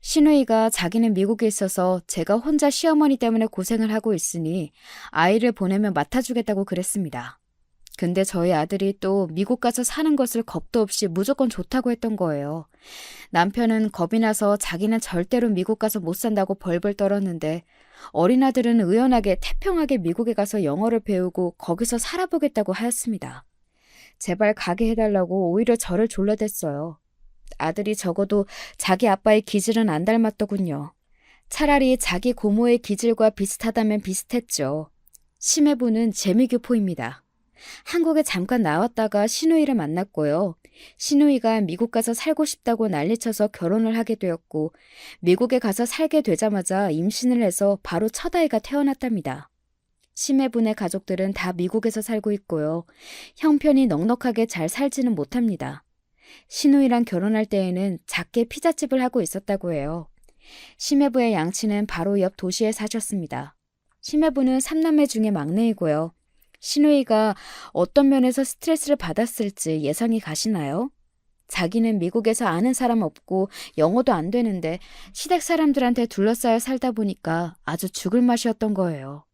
시누이가 자기는 미국에 있어서 제가 혼자 시어머니 때문에 고생을 하고 있으니 아이를 보내면 맡아주겠다고 그랬습니다. 근데 저희 아들이 또 미국 가서 사는 것을 겁도 없이 무조건 좋다고 했던 거예요. 남편은 겁이 나서 자기는 절대로 미국 가서 못 산다고 벌벌 떨었는데 어린아들은 의연하게 태평하게 미국에 가서 영어를 배우고 거기서 살아보겠다고 하였습니다. 제발 가게 해달라고 오히려 저를 졸라댔어요. 아들이 적어도 자기 아빠의 기질은 안 닮았더군요. 차라리 자기 고모의 기질과 비슷하다면 비슷했죠. 심해부는 재미교포입니다. 한국에 잠깐 나왔다가 시누이를 만났고요. 시누이가 미국 가서 살고 싶다고 난리쳐서 결혼을 하게 되었고 미국에 가서 살게 되자마자 임신을 해서 바로 첫 아이가 태어났답니다. 심해분의 가족들은 다 미국에서 살고 있고요. 형편이 넉넉하게 잘 살지는 못합니다. 시누이랑 결혼할 때에는 작게 피자집을 하고 있었다고 해요. 심해부의 양치는 바로 옆 도시에 사셨습니다. 심해부는 3남매 중에 막내이고요. 시누이가 어떤 면에서 스트레스를 받았을지 예상이 가시나요? 자기는 미국에서 아는 사람 없고 영어도 안 되는데 시댁 사람들한테 둘러싸여 살다 보니까 아주 죽을 맛이었던 거예요.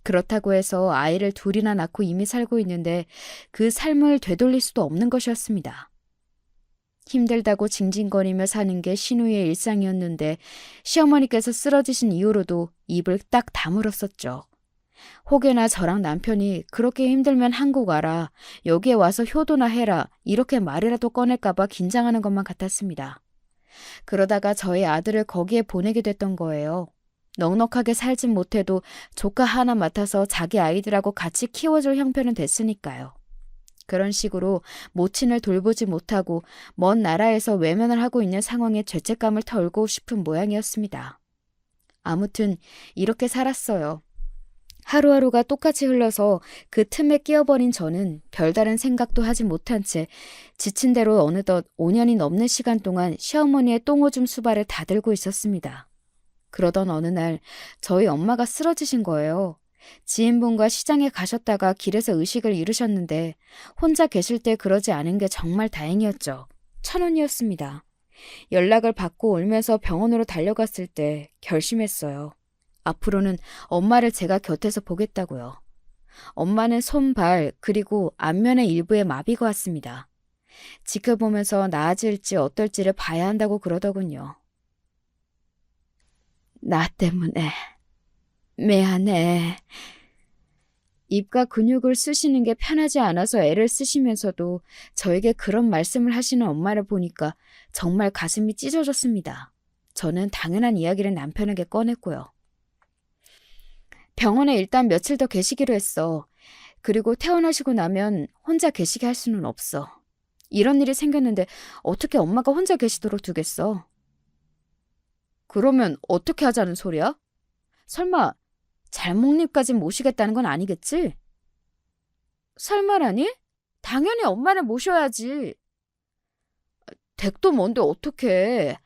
그렇다고 해서 아이를 둘이나 낳고 이미 살고 있는데 그 삶을 되돌릴 수도 없는 것이었습니다. 힘들다고 징징거리며 사는 게 시누이의 일상이었는데 시어머니께서 쓰러지신 이후로도 입을 딱 다물었었죠. 혹여나 저랑 남편이 그렇게 힘들면 한국 와라, 여기에 와서 효도나 해라 이렇게 말이라도 꺼낼까봐 긴장하는 것만 같았습니다. 그러다가 저희 아들을 거기에 보내게 됐던 거예요. 넉넉하게 살진 못해도 조카 하나 맡아서 자기 아이들하고 같이 키워줄 형편은 됐으니까요. 그런 식으로 모친을 돌보지 못하고 먼 나라에서 외면을 하고 있는 상황에 죄책감을 털고 싶은 모양이었습니다. 아무튼 이렇게 살았어요. 하루하루가 똑같이 흘러서 그 틈에 끼어버린 저는 별다른 생각도 하지 못한 채 지친 대로 어느덧 5년이 넘는 시간 동안 시어머니의 똥오줌 수발을 다 들고 있었습니다. 그러던 어느 날 저희 엄마가 쓰러지신 거예요. 지인분과 시장에 가셨다가 길에서 의식을 잃으셨는데 혼자 계실 때 그러지 않은 게 정말 다행이었죠. 1,000원이었습니다. 연락을 받고 울면서 병원으로 달려갔을 때 결심했어요. 앞으로는 엄마를 제가 곁에서 보겠다고요. 엄마는 손, 발, 그리고 안면의 일부에 마비가 왔습니다. 지켜보면서 나아질지 어떨지를 봐야 한다고 그러더군요. 나 때문에 미안해. 입과 근육을 쓰시는 게 편하지 않아서 애를 쓰시면서도 저에게 그런 말씀을 하시는 엄마를 보니까 정말 가슴이 찢어졌습니다. 저는 당연한 이야기를 남편에게 꺼냈고요. 병원에 일단 며칠 더 계시기로 했어. 그리고 퇴원하시고 나면 혼자 계시게 할 수는 없어. 이런 일이 생겼는데 어떻게 엄마가 혼자 계시도록 두겠어? 그러면 어떻게 하자는 소리야? 설마 잘목님까지 모시겠다는 건 아니겠지? 설마라니? 당연히 엄마를 모셔야지. 댁도 먼데 어떡해.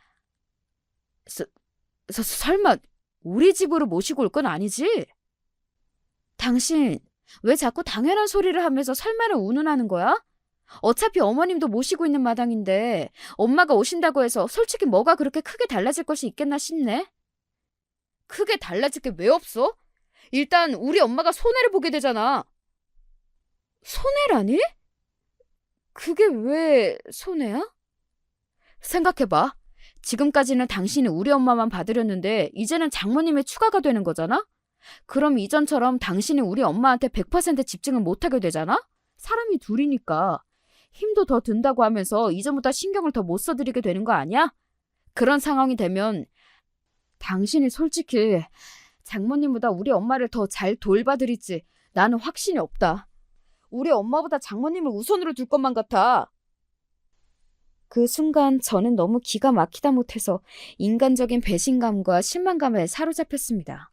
설마 우리 집으로 모시고 올 건 아니지? 당신 왜 자꾸 당연한 소리를 하면서 설마를 운운하는 거야? 어차피 어머님도 모시고 있는 마당인데 엄마가 오신다고 해서 솔직히 뭐가 그렇게 크게 달라질 것이 있겠나 싶네. 크게 달라질 게 왜 없어? 일단 우리 엄마가 손해를 보게 되잖아. 손해라니? 그게 왜 손해야? 생각해봐. 지금까지는 당신이 우리 엄마만 받으렸는데 이제는 장모님의 추가가 되는 거잖아? 그럼 이전처럼 당신이 우리 엄마한테 100% 집중을 못하게 되잖아? 사람이 둘이니까. 힘도 더 든다고 하면서 이전보다 신경을 더 못 써드리게 되는 거 아니야? 그런 상황이 되면 당신이 솔직히 장모님보다 우리 엄마를 더 잘 돌봐드릴지 나는 확신이 없다. 우리 엄마보다 장모님을 우선으로 둘 것만 같아. 그 순간 저는 너무 기가 막히다 못해서 인간적인 배신감과 실망감에 사로잡혔습니다.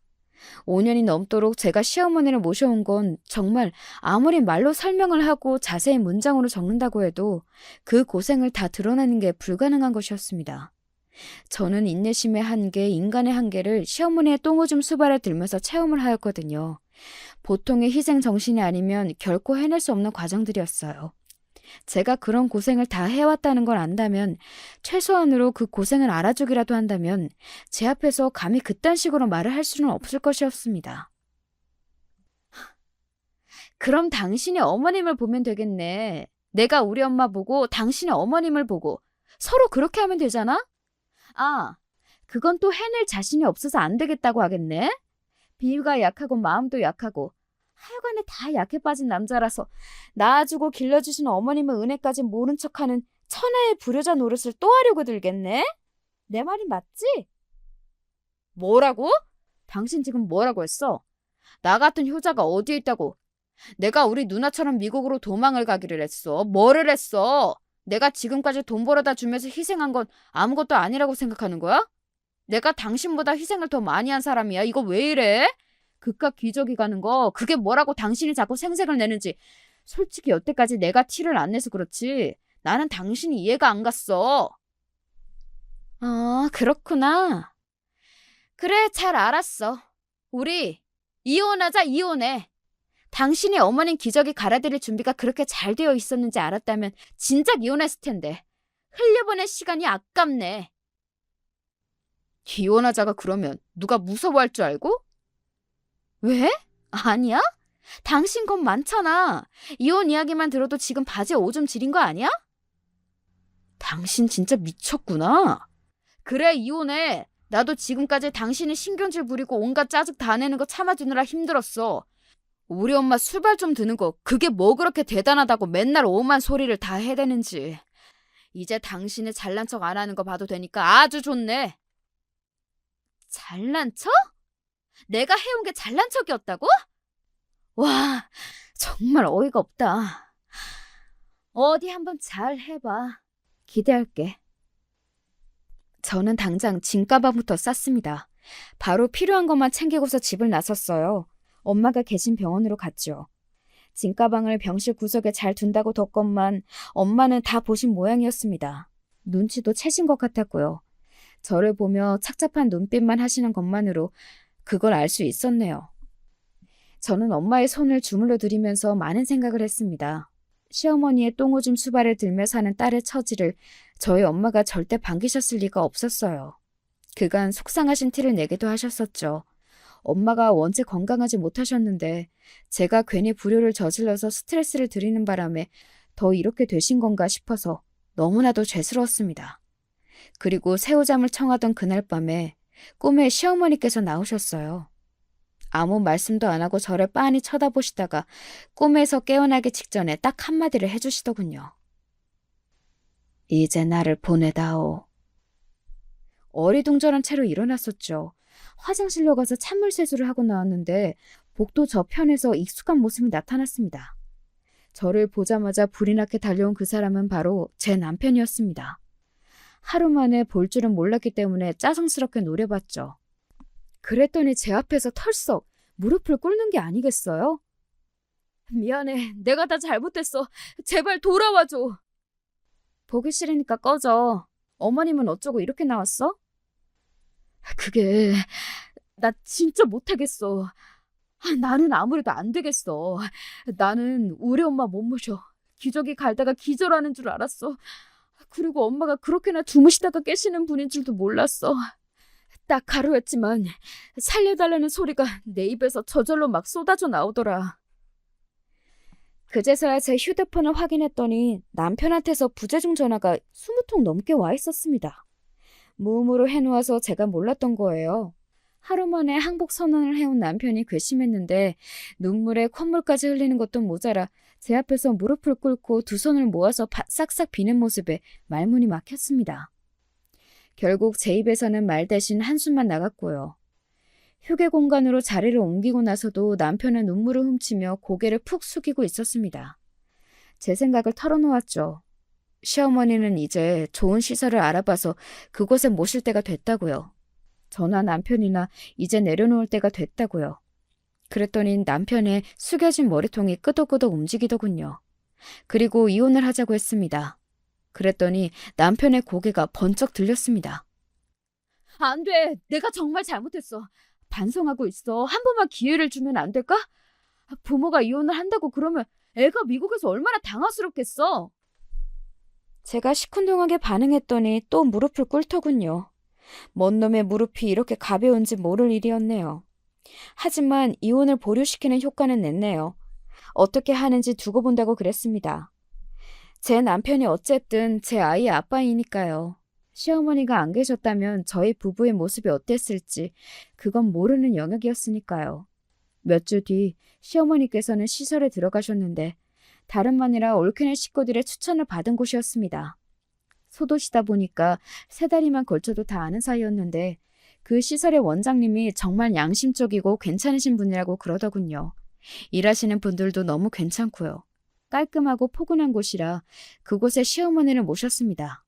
5년이 넘도록 제가 시어머니를 모셔온 건 정말 아무리 말로 설명을 하고 자세히 문장으로 적는다고 해도 그 고생을 다 드러내는 게 불가능한 것이었습니다. 저는 인내심의 한계, 인간의 한계를 시어머니의 똥오줌 수발에 들면서 체험을 하였거든요. 보통의 희생 정신이 아니면 결코 해낼 수 없는 과정들이었어요. 제가 그런 고생을 다 해왔다는 걸 안다면, 최소한으로 그 고생을 알아주기라도 한다면 제 앞에서 감히 그딴 식으로 말을 할 수는 없을 것이었습니다. 그럼 당신이 어머님을 보면 되겠네. 내가 우리 엄마 보고 당신이 어머님을 보고 서로 그렇게 하면 되잖아? 아, 그건 또 해낼 자신이 없어서 안 되겠다고 하겠네? 비위가 약하고 마음도 약하고 하여간에 다 약해 빠진 남자라서 낳아주고 길러주신 어머님의 은혜까지 모른 척하는 천하의 불효자 노릇을 또 하려고 들겠네? 내 말이 맞지? 뭐라고? 당신 지금 뭐라고 했어? 나 같은 효자가 어디에 있다고? 내가 우리 누나처럼 미국으로 도망을 가기를 했어. 뭐를 했어? 내가 지금까지 돈 벌어다 주면서 희생한 건 아무것도 아니라고 생각하는 거야? 내가 당신보다 희생을 더 많이 한 사람이야. 이거 왜 이래? 그깟 기저귀 가는 거 그게 뭐라고 당신이 자꾸 생색을 내는지 솔직히 여태까지 내가 티를 안 내서 그렇지 나는 당신이 이해가 안 갔어. 아, 그렇구나. 그래, 잘 알았어. 우리 이혼하자, 이혼해. 당신이 어머님 기저귀 갈아드릴 준비가 그렇게 잘 되어 있었는지 알았다면 진작 이혼했을 텐데. 흘려보낼 시간이 아깝네. 이혼하자가 그러면 누가 무서워할 줄 알고? 왜? 아니야? 당신 건 많잖아. 이혼 이야기만 들어도 지금 바지에 오줌 지린 거 아니야? 당신 진짜 미쳤구나. 그래, 이혼해. 나도 지금까지 당신이 신경질 부리고 온갖 짜증 다 내는 거 참아주느라 힘들었어. 우리 엄마 수발 좀 드는 거 그게 뭐 그렇게 대단하다고 맨날 오만 소리를 다 해대는지. 이제 당신이 잘난 척 안 하는 거 봐도 되니까 아주 좋네. 잘난 척? 내가 해온 게 잘난 척이었다고? 와, 정말 어이가 없다. 어디 한번 잘 해봐. 기대할게. 저는 당장 짐가방부터 쌌습니다. 바로 필요한 것만 챙기고서 집을 나섰어요. 엄마가 계신 병원으로 갔죠. 짐가방을 병실 구석에 잘 둔다고 뒀건만 엄마는 다 보신 모양이었습니다. 눈치도 채신 것 같았고요. 저를 보며 착잡한 눈빛만 하시는 것만으로 그걸 알 수 있었네요. 저는 엄마의 손을 주물러 드리면서 많은 생각을 했습니다. 시어머니의 똥오줌 수발을 들며 사는 딸의 처지를 저희 엄마가 절대 반기셨을 리가 없었어요. 그간 속상하신 티를 내기도 하셨었죠. 엄마가 원체 건강하지 못하셨는데 제가 괜히 불효를 저질러서 스트레스를 드리는 바람에 더 이렇게 되신 건가 싶어서 너무나도 죄스러웠습니다. 그리고 새우잠을 청하던 그날 밤에 꿈에 시어머니께서 나오셨어요. 아무 말씀도 안 하고 저를 빤히 쳐다보시다가 꿈에서 깨어나기 직전에 딱 한마디를 해주시더군요. 이제 나를 보내다오. 어리둥절한 채로 일어났었죠. 화장실로 가서 찬물 세수를 하고 나왔는데 복도 저편에서 익숙한 모습이 나타났습니다. 저를 보자마자 불이 나게 달려온 그 사람은 바로 제 남편이었습니다. 하루 만에 볼 줄은 몰랐기 때문에 짜증스럽게 노려봤죠. 그랬더니 제 앞에서 털썩 무릎을 꿇는 게 아니겠어요? 미안해. 내가 다 잘못했어. 제발 돌아와줘. 보기 싫으니까 꺼져. 어머님은 어쩌고 이렇게 나왔어? 그게 나 진짜 못하겠어. 나는 아무래도 안 되겠어. 나는 우리 엄마 못 모셔. 기저귀 갈다가 기절하는 줄 알았어. 그리고 엄마가 그렇게나 주무시다가 깨시는 분인 줄도 몰랐어. 딱 하루였지만 살려달라는 소리가 내 입에서 저절로 막 쏟아져 나오더라. 그제서야 제 휴대폰을 확인했더니 남편한테서 부재중 전화가 20통 넘게 와 있었습니다. 무음으로 해놓아서 제가 몰랐던 거예요. 하루 만에 항복 선언을 해온 남편이 괘씸했는데 눈물에 콧물까지 흘리는 것도 모자라 제 앞에서 무릎을 꿇고 두 손을 모아서 싹싹 비는 모습에 말문이 막혔습니다. 결국 제 입에서는 말 대신 한숨만 나갔고요. 휴게 공간으로 자리를 옮기고 나서도 남편은 눈물을 훔치며 고개를 푹 숙이고 있었습니다. 제 생각을 털어놓았죠. 시어머니는 이제 좋은 시설을 알아봐서 그곳에 모실 때가 됐다고요. 저나 남편이나 이제 내려놓을 때가 됐다고요. 그랬더니 남편의 숙여진 머리통이 끄덕끄덕 움직이더군요. 그리고 이혼을 하자고 했습니다. 그랬더니 남편의 고개가 번쩍 들렸습니다. 안 돼. 내가 정말 잘못했어. 반성하고 있어. 한 번만 기회를 주면 안 될까? 부모가 이혼을 한다고 그러면 애가 미국에서 얼마나 당황스럽겠어. 제가 시큰둥하게 반응했더니 또 무릎을 꿇더군요. 먼 놈의 무릎이 이렇게 가벼운지 모를 일이었네요. 하지만 이혼을 보류시키는 효과는 냈네요. 어떻게 하는지 두고 본다고 그랬습니다. 제 남편이 어쨌든 제 아이의 아빠이니까요. 시어머니가 안 계셨다면 저희 부부의 모습이 어땠을지 그건 모르는 영역이었으니까요. 몇 주 뒤 시어머니께서는 시설에 들어가셨는데 다름 아니라 올케네 식구들의 추천을 받은 곳이었습니다. 소도시다 보니까 3다리만 걸쳐도 다 아는 사이였는데 그 시설의 원장님이 정말 양심적이고 괜찮으신 분이라고 그러더군요. 일하시는 분들도 너무 괜찮고요. 깔끔하고 포근한 곳이라 그곳에 시어머니를 모셨습니다.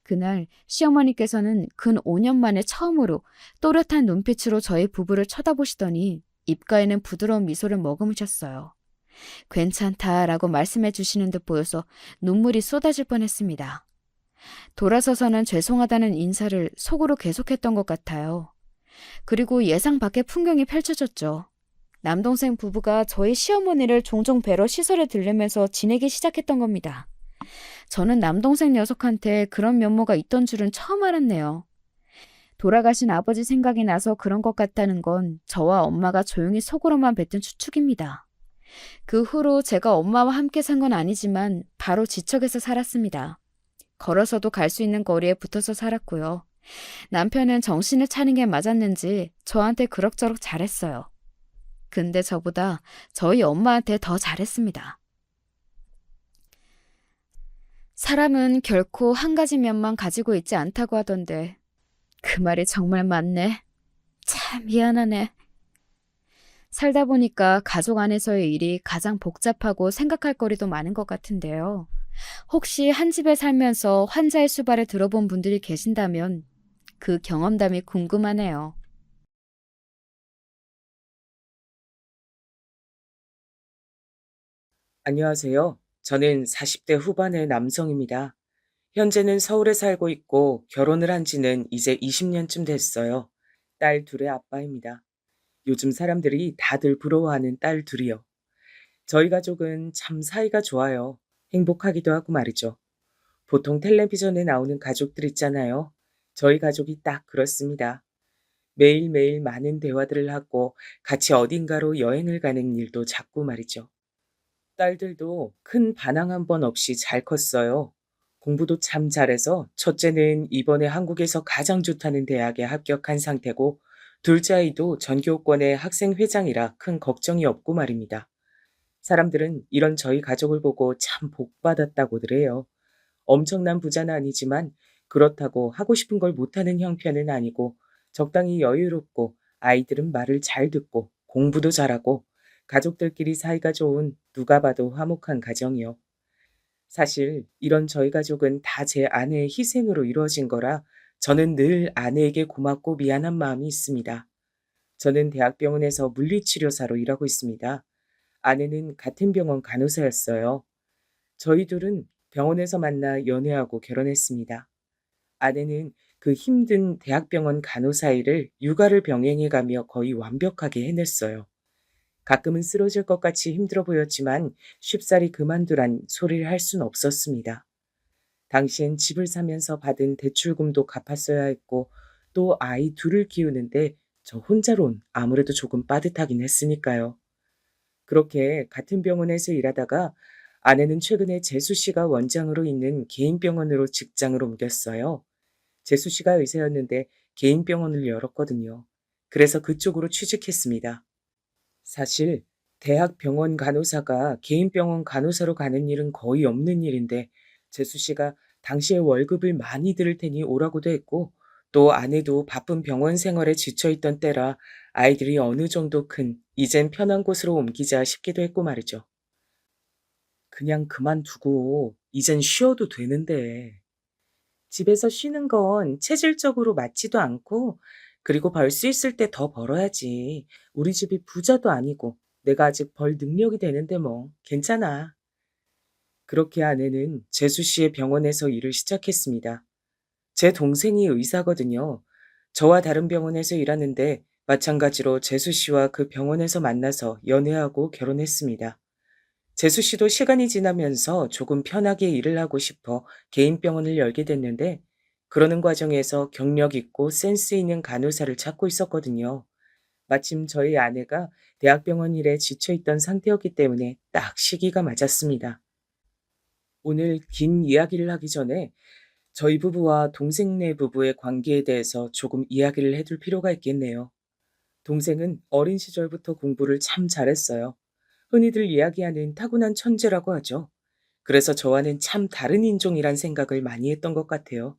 그날 시어머니께서는 근 5년 만에 처음으로 또렷한 눈빛으로 저희 부부를 쳐다보시더니 입가에는 부드러운 미소를 머금으셨어요. 괜찮다라고 말씀해 주시는 듯 보여서 눈물이 쏟아질 뻔했습니다. 돌아서서는 죄송하다는 인사를 속으로 계속했던 것 같아요. 그리고 예상 밖의 풍경이 펼쳐졌죠. 남동생 부부가 저희 시어머니를 종종 뵈러 시설에 들르면서 지내기 시작했던 겁니다. 저는 남동생 녀석한테 그런 면모가 있던 줄은 처음 알았네요. 돌아가신 아버지 생각이 나서 그런 것 같다는 건 저와 엄마가 조용히 속으로만 뱉은 추측입니다. 그 후로 제가 엄마와 함께 산 건 아니지만 바로 지척에서 살았습니다. 걸어서도 갈 수 있는 거리에 붙어서 살았고요. 남편은 정신을 차린 게 맞았는지 저한테 그럭저럭 잘했어요. 근데 저보다 저희 엄마한테 더 잘했습니다. 사람은 결코 한 가지 면만 가지고 있지 않다고 하던데 그 말이 정말 맞네. 참 미안하네. 살다 보니까 가족 안에서의 일이 가장 복잡하고 생각할 거리도 많은 것 같은데요. 혹시 한 집에 살면서 환자의 수발을 들어본 분들이 계신다면 그 경험담이 궁금하네요. 안녕하세요. 저는 40대 후반의 남성입니다. 현재는 서울에 살고 있고 결혼을 한 지는 이제 20년쯤 됐어요. 딸 둘의 아빠입니다. 요즘 사람들이 다들 부러워하는 딸 둘이요. 저희 가족은 참 사이가 좋아요. 행복하기도 하고 말이죠. 보통 텔레비전에 나오는 가족들 있잖아요. 저희 가족이 딱 그렇습니다. 매일매일 많은 대화들을 하고 같이 어딘가로 여행을 가는 일도 잦고 말이죠. 딸들도 큰 반항 한 번 없이 잘 컸어요. 공부도 참 잘해서 첫째는 이번에 한국에서 가장 좋다는 대학에 합격한 상태고 둘째 아이도 전교권의 학생회장이라 큰 걱정이 없고 말입니다. 사람들은 이런 저희 가족을 보고 참 복받았다고들 해요. 엄청난 부자는 아니지만 그렇다고 하고 싶은 걸 못하는 형편은 아니고 적당히 여유롭고 아이들은 말을 잘 듣고 공부도 잘하고 가족들끼리 사이가 좋은 누가 봐도 화목한 가정이요. 사실 이런 저희 가족은 다 제 아내의 희생으로 이루어진 거라 저는 늘 아내에게 고맙고 미안한 마음이 있습니다. 저는 대학병원에서 물리치료사로 일하고 있습니다. 아내는 같은 병원 간호사였어요. 저희 둘은 병원에서 만나 연애하고 결혼했습니다. 아내는 그 힘든 대학병원 간호사 일을 육아를 병행해가며 거의 완벽하게 해냈어요. 가끔은 쓰러질 것 같이 힘들어 보였지만 쉽사리 그만두란 소리를 할 순 없었습니다. 당시엔 집을 사면서 받은 대출금도 갚았어야 했고 또 아이 둘을 키우는데 저 혼자론 아무래도 조금 빠듯하긴 했으니까요. 그렇게 같은 병원에서 일하다가 아내는 최근에 재수 씨가 원장으로 있는 개인 병원으로 직장을 옮겼어요. 재수 씨가 의사였는데 개인 병원을 열었거든요. 그래서 그쪽으로 취직했습니다. 사실 대학 병원 간호사가 개인 병원 간호사로 가는 일은 거의 없는 일인데 재수 씨가 당시에 월급을 많이 들을 테니 오라고도 했고 또 아내도 바쁜 병원 생활에 지쳐 있던 때라 아이들이 어느 정도 큰 이젠 편한 곳으로 옮기자 싶기도 했고 말이죠. 그냥 그만두고 이젠 쉬어도 되는데 집에서 쉬는 건 체질적으로 맞지도 않고 그리고 벌 수 있을 때 더 벌어야지. 우리 집이 부자도 아니고 내가 아직 벌 능력이 되는데 뭐 괜찮아. 그렇게 아내는 재수 씨의 병원에서 일을 시작했습니다. 제 동생이 의사거든요. 저와 다른 병원에서 일하는데 마찬가지로 재수 씨와 그 병원에서 만나서 연애하고 결혼했습니다. 재수 씨도 시간이 지나면서 조금 편하게 일을 하고 싶어 개인 병원을 열게 됐는데 그러는 과정에서 경력 있고 센스 있는 간호사를 찾고 있었거든요. 마침 저희 아내가 대학병원 일에 지쳐 있던 상태였기 때문에 딱 시기가 맞았습니다. 오늘 긴 이야기를 하기 전에 저희 부부와 동생네 부부의 관계에 대해서 조금 이야기를 해둘 필요가 있겠네요. 동생은 어린 시절부터 공부를 참 잘했어요. 흔히들 이야기하는 타고난 천재라고 하죠. 그래서 저와는 참 다른 인종이란 생각을 많이 했던 것 같아요.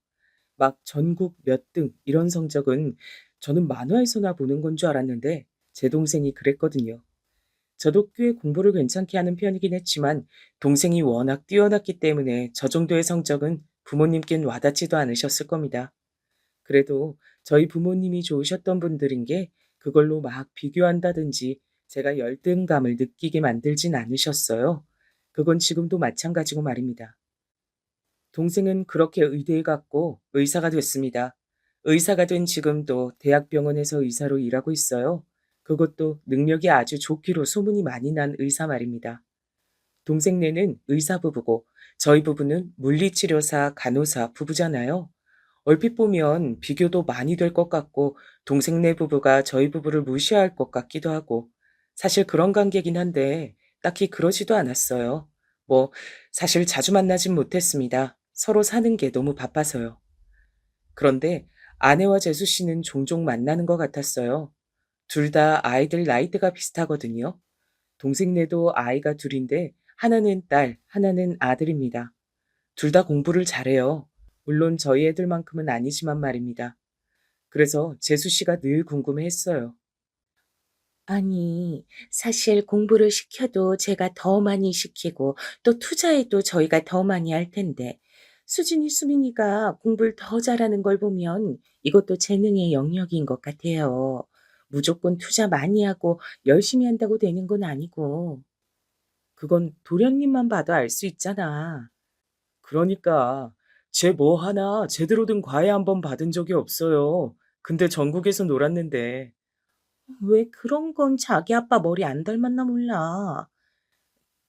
막 전국 몇 등 이런 성적은 저는 만화에서나 보는 건 줄 알았는데 제 동생이 그랬거든요. 저도 꽤 공부를 괜찮게 하는 편이긴 했지만 동생이 워낙 뛰어났기 때문에 저 정도의 성적은 부모님께는 와닿지도 않으셨을 겁니다. 그래도 저희 부모님이 좋으셨던 분들인 게 그걸로 막 비교한다든지 제가 열등감을 느끼게 만들진 않으셨어요. 그건 지금도 마찬가지고 말입니다. 동생은 그렇게 의대에 갔고 의사가 됐습니다. 의사가 된 지금도 대학병원에서 의사로 일하고 있어요. 그것도 능력이 아주 좋기로 소문이 많이 난 의사 말입니다. 동생네는 의사 부부고 저희 부부는 물리치료사, 간호사 부부잖아요. 얼핏 보면 비교도 많이 될 것 같고 동생네 부부가 저희 부부를 무시할 것 같기도 하고 사실 그런 관계긴 한데 딱히 그러지도 않았어요. 뭐 사실 자주 만나진 못했습니다. 서로 사는 게 너무 바빠서요. 그런데 아내와 재수 씨는 종종 만나는 것 같았어요. 둘 다 아이들 나이대가 비슷하거든요. 동생네도 아이가 둘인데 하나는 딸, 하나는 아들입니다. 둘 다 공부를 잘해요. 물론 저희 애들만큼은 아니지만 말입니다. 그래서 재수 씨가 늘 궁금해했어요. 아니, 사실 공부를 시켜도 제가 더 많이 시키고 또 투자해도 저희가 더 많이 할 텐데 수진이 수민이가 공부를 더 잘하는 걸 보면 이것도 재능의 영역인 것 같아요. 무조건 투자 많이 하고 열심히 한다고 되는 건 아니고. 그건 도련님만 봐도 알 수 있잖아. 그러니까 쟤 뭐 하나 제대로 된 과외 한 번 받은 적이 없어요. 근데 전국에서 놀았는데. 왜 그런 건 자기 아빠 머리 안 닮았나 몰라.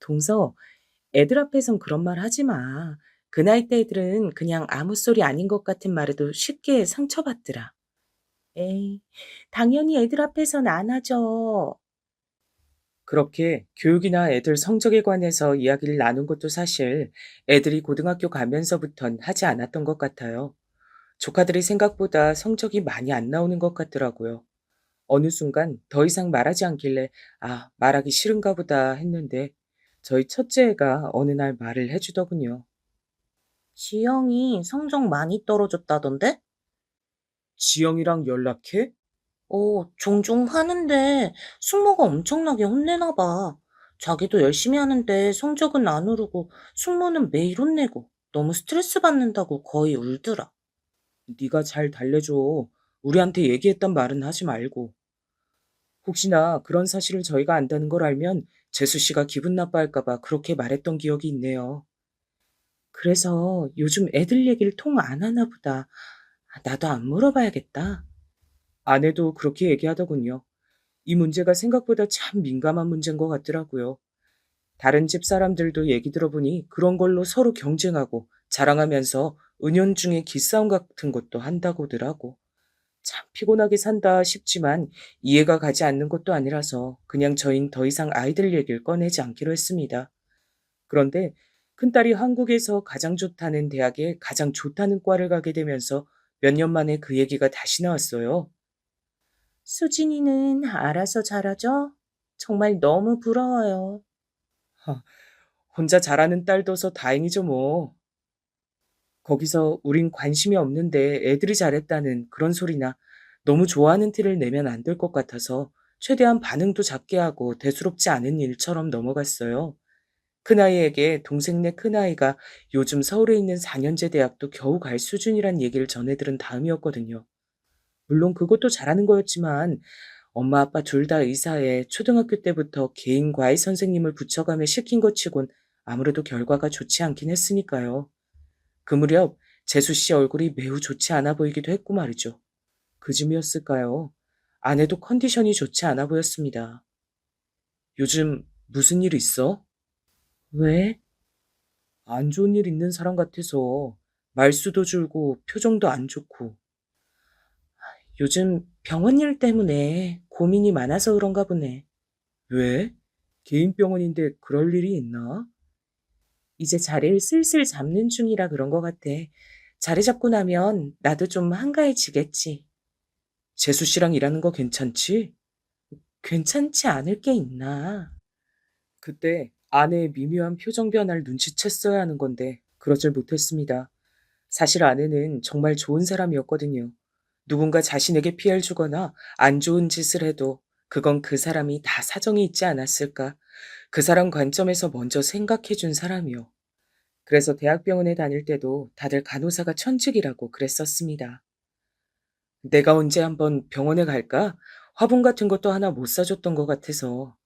동서, 애들 앞에선 그런 말 하지 마. 그 나이 때 애들은 그냥 아무 소리 아닌 것 같은 말에도 쉽게 상처받더라. 에이, 당연히 애들 앞에선 안 하죠. 그렇게 교육이나 애들 성적에 관해서 이야기를 나눈 것도 사실 애들이 고등학교 가면서부턴 하지 않았던 것 같아요. 조카들이 생각보다 성적이 많이 안 나오는 것 같더라고요. 어느 순간 더 이상 말하지 않길래 아, 말하기 싫은가 보다 했는데 저희 첫째 애가 어느 날 말을 해주더군요. 지영이 성적 많이 떨어졌다던데? 지영이랑 연락해? 종종 하는데 숙모가 엄청나게 혼내나 봐. 자기도 열심히 하는데 성적은 안 오르고 숙모는 매일 혼내고 너무 스트레스 받는다고 거의 울더라. 네가 잘 달래줘. 우리한테 얘기했단 말은 하지 말고. 혹시나 그런 사실을 저희가 안다는 걸 알면 재수 씨가 기분 나빠할까 봐 그렇게 말했던 기억이 있네요. 그래서 요즘 애들 얘기를 통 안 하나 보다. 나도 안 물어봐야겠다. 아내도 그렇게 얘기하더군요. 이 문제가 생각보다 참 민감한 문제인 것 같더라고요. 다른 집 사람들도 얘기 들어보니 그런 걸로 서로 경쟁하고 자랑하면서 은연중에 기싸움 같은 것도 한다고더라고. 참 피곤하게 산다 싶지만 이해가 가지 않는 것도 아니라서 그냥 저흰 더 이상 아이들 얘기를 꺼내지 않기로 했습니다. 그런데 큰딸이 한국에서 가장 좋다는 대학에 가장 좋다는 과를 가게 되면서 몇 년 만에 그 얘기가 다시 나왔어요. 수진이는 알아서 잘하죠? 정말 너무 부러워요. 하, 혼자 잘하는 딸 둬서 다행이죠 뭐. 거기서 우린 관심이 없는데 애들이 잘했다는 그런 소리나 너무 좋아하는 티를 내면 안 될 것 같아서 최대한 반응도 작게 하고 대수롭지 않은 일처럼 넘어갔어요. 큰아이에게 동생네 큰아이가 요즘 서울에 있는 4년제 대학도 겨우 갈 수준이란 얘기를 전해 들은 다음이었거든요. 물론 그것도 잘하는 거였지만 엄마 아빠 둘 다 의사에 초등학교 때부터 개인 과외 선생님을 붙여가며 시킨 것 치곤 아무래도 결과가 좋지 않긴 했으니까요. 그 무렵 재수 씨 얼굴이 매우 좋지 않아 보이기도 했고 말이죠. 그쯤이었을까요? 아내도 컨디션이 좋지 않아 보였습니다. 요즘 무슨 일 있어? 왜? 안 좋은 일 있는 사람 같아서 말수도 줄고 표정도 안 좋고 요즘 병원 일 때문에 고민이 많아서 그런가 보네. 왜? 개인 병원인데 그럴 일이 있나? 이제 자리를 슬슬 잡는 중이라 그런 것 같아. 자리 잡고 나면 나도 좀 한가해지겠지. 재수 씨랑 일하는 거 괜찮지? 괜찮지 않을 게 있나? 그때 아내의 미묘한 표정 변화를 눈치챘어야 하는 건데 그러질 못했습니다. 사실 아내는 정말 좋은 사람이었거든요. 누군가 자신에게 피해를 주거나 안 좋은 짓을 해도 그건 그 사람이 다 사정이 있지 않았을까. 그 사람 관점에서 먼저 생각해 준 사람이요. 그래서 대학병원에 다닐 때도 다들 간호사가 천직이라고 그랬었습니다. 내가 언제 한번 병원에 갈까? 화분 같은 것도 하나 못 사줬던 것 같아서.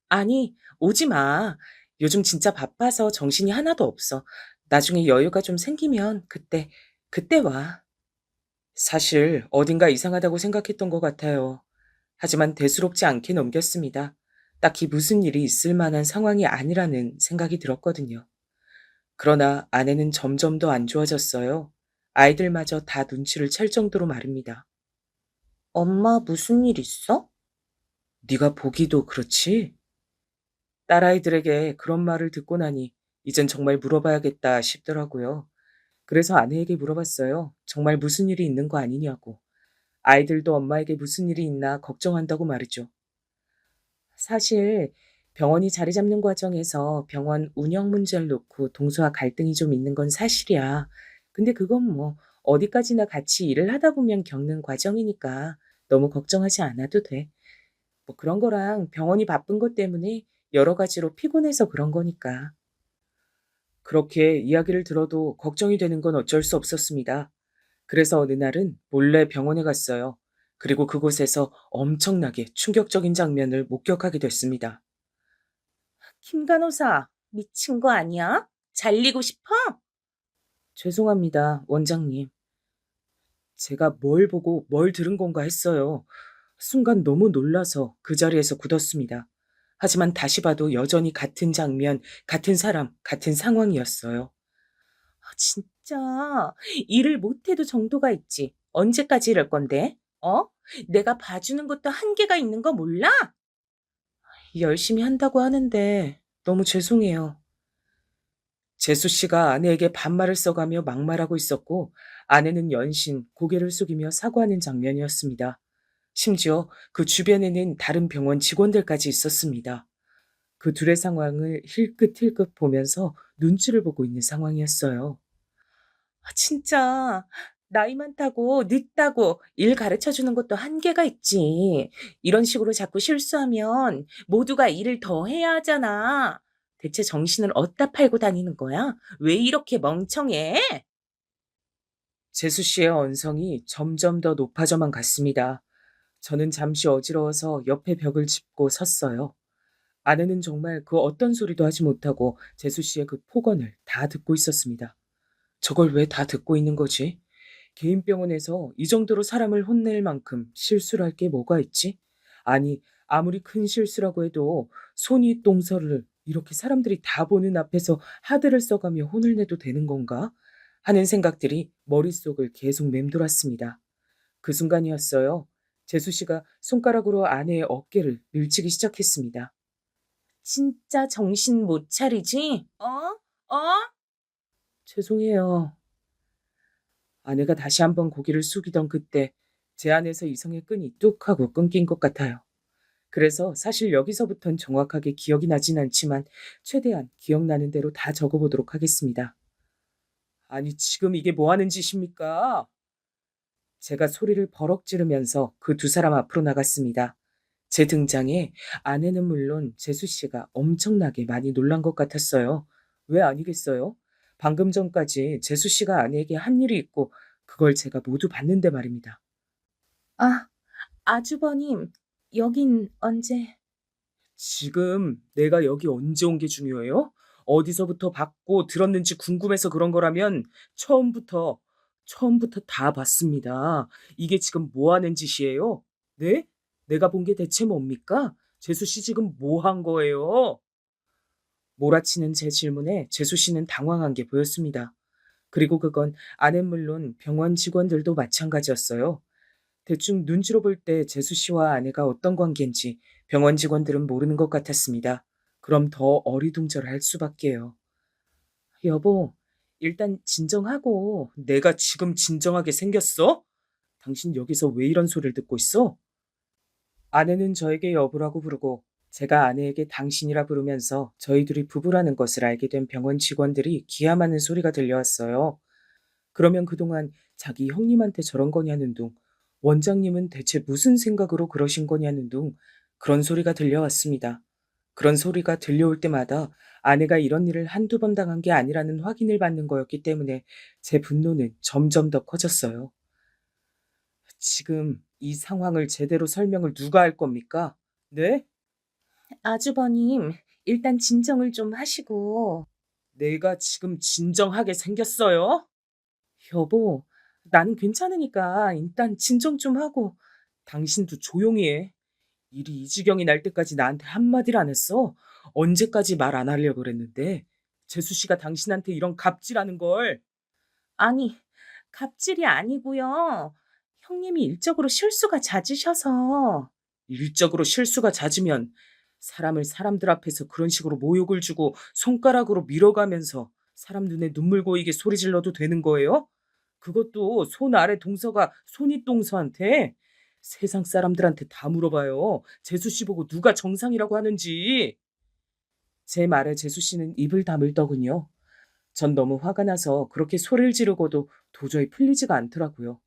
아니, 오지 마. 요즘 진짜 바빠서 정신이 하나도 없어. 나중에 여유가 좀 생기면 그때 와. 사실 어딘가 이상하다고 생각했던 것 같아요. 하지만 대수롭지 않게 넘겼습니다. 딱히 무슨 일이 있을 만한 상황이 아니라는 생각이 들었거든요. 그러나 아내는 점점 더 안 좋아졌어요. 아이들마저 다 눈치를 챌 정도로 말입니다. 엄마 무슨 일 있어? 네가 보기도 그렇지? 딸아이들에게 그런 말을 듣고 나니 이젠 정말 물어봐야겠다 싶더라고요. 그래서 아내에게 물어봤어요. 정말 무슨 일이 있는 거 아니냐고. 아이들도 엄마에게 무슨 일이 있나 걱정한다고 말이죠. 사실 병원이 자리 잡는 과정에서 병원 운영 문제를 놓고 동서와 갈등이 좀 있는 건 사실이야. 근데 그건 뭐 어디까지나 같이 일을 하다 보면 겪는 과정이니까 너무 걱정하지 않아도 돼. 뭐 그런 거랑 병원이 바쁜 것 때문에 여러 가지로 피곤해서 그런 거니까. 그렇게 이야기를 들어도 걱정이 되는 건 어쩔 수 없었습니다. 그래서 어느 날은 몰래 병원에 갔어요. 그리고 그곳에서 엄청나게 충격적인 장면을 목격하게 됐습니다. 김 간호사, 미친 거 아니야? 잘리고 싶어? 죄송합니다, 원장님. 제가 뭘 보고 뭘 들은 건가 했어요. 순간 너무 놀라서 그 자리에서 굳었습니다. 하지만 다시 봐도 여전히 같은 장면, 같은 사람, 같은 상황이었어요. 진짜 일을 못해도 정도가 있지. 언제까지 이럴 건데? 어? 내가 봐주는 것도 한계가 있는 거 몰라? 열심히 한다고 하는데 너무 죄송해요. 재수 씨가 아내에게 반말을 써가며 막말하고 있었고 아내는 연신 고개를 숙이며 사과하는 장면이었습니다. 심지어 그 주변에는 다른 병원 직원들까지 있었습니다. 그 둘의 상황을 힐끗힐끗 보면서 눈치를 보고 있는 상황이었어요. 진짜 나이 많다고 늦다고 일 가르쳐 주는 것도 한계가 있지. 이런 식으로 자꾸 실수하면 모두가 일을 더 해야 하잖아. 대체 정신을 어디다 팔고 다니는 거야? 왜 이렇게 멍청해? 재수 씨의 언성이 점점 더 높아져만 갔습니다. 저는 잠시 어지러워서 옆에 벽을 짚고 섰어요. 아내는 정말 그 어떤 소리도 하지 못하고 재수 씨의 그 폭언을 다 듣고 있었습니다. 저걸 왜 다 듣고 있는 거지? 개인 병원에서 이 정도로 사람을 혼낼 만큼 실수를 할 게 뭐가 있지? 아니, 아무리 큰 실수라고 해도 손이 똥설을 이렇게 사람들이 다 보는 앞에서 하드를 써가며 혼을 내도 되는 건가? 하는 생각들이 머릿속을 계속 맴돌았습니다. 그 순간이었어요. 재수 씨가 손가락으로 아내의 어깨를 밀치기 시작했습니다. 진짜 정신 못 차리지? 죄송해요. 아내가 다시 한번 고개를 숙이던 그때 제 안에서 이성의 끈이 뚝 하고 끊긴 것 같아요. 그래서 사실 여기서부턴 정확하게 기억이 나진 않지만 최대한 기억나는 대로 다 적어보도록 하겠습니다. 아니, 지금 이게 뭐 하는 짓입니까? 제가 소리를 버럭 지르면서 그 두 사람 앞으로 나갔습니다. 제 등장에 아내는 물론 재수 씨가 엄청나게 많이 놀란 것 같았어요. 왜 아니겠어요? 방금 전까지 재수 씨가 아내에게 한 일이 있고 그걸 제가 모두 봤는데 말입니다. 아, 아주버님, 여긴 언제? 지금 내가 여기 언제 온 게 중요해요? 어디서부터 봤고 들었는지 궁금해서 그런 거라면 처음부터, 처음부터 다 봤습니다. 이게 지금 뭐 하는 짓이에요? 네? 내가 본 게 대체 뭡니까? 재수 씨 지금 뭐 한 거예요? 몰아치는 제 질문에 재수 씨는 당황한 게 보였습니다. 그리고 그건 아는 물론 병원 직원들도 마찬가지였어요. 대충 눈치로 볼 때 재수 씨와 아내가 어떤 관계인지 병원 직원들은 모르는 것 같았습니다. 그럼 더 어리둥절할 수밖에요. 여보, 일단 진정하고 내가 지금 진정하게 생겼어? 당신 여기서 왜 이런 소리를 듣고 있어? 아내는 저에게 여보라고 부르고 제가 아내에게 당신이라 부르면서 저희 둘이 부부라는 것을 알게 된 병원 직원들이 기하 많은 소리가 들려왔어요. 그러면 그동안 자기 형님한테 저런 거냐는 둥, 원장님은 대체 무슨 생각으로 그러신 거냐는 둥, 그런 소리가 들려왔습니다. 그런 소리가 들려올 때마다 아내가 이런 일을 한두 번 당한 게 아니라는 확인을 받는 거였기 때문에 제 분노는 점점 더 커졌어요. 지금 이 상황을 제대로 설명을 누가 할 겁니까? 네? 아주버님, 일단 진정을 좀 하시고. 내가 지금 진정하게 생겼어요? 여보, 나는 괜찮으니까 일단 진정 좀 하고 당신도 조용히 해. 일이 이 지경이 날 때까지 나한테 한마디를 안 했어. 언제까지 말 안 하려고 그랬는데. 재수 씨가 당신한테 이런 갑질하는 걸. 아니, 갑질이 아니고요. 형님이 일적으로 실수가 잦으셔서. 일적으로 실수가 잦으면 사람을 사람들 앞에서 그런 식으로 모욕을 주고 손가락으로 밀어가면서 사람 눈에 눈물 고이게 소리 질러도 되는 거예요? 그것도 손 아래 동서가 손윗 동서한테? 세상 사람들한테 다 물어봐요. 재수 씨 보고 누가 정상이라고 하는지. 제 말에 재수 씨는 입을 다물더군요. 전 너무 화가 나서 그렇게 소리를 지르고도 도저히 풀리지가 않더라고요.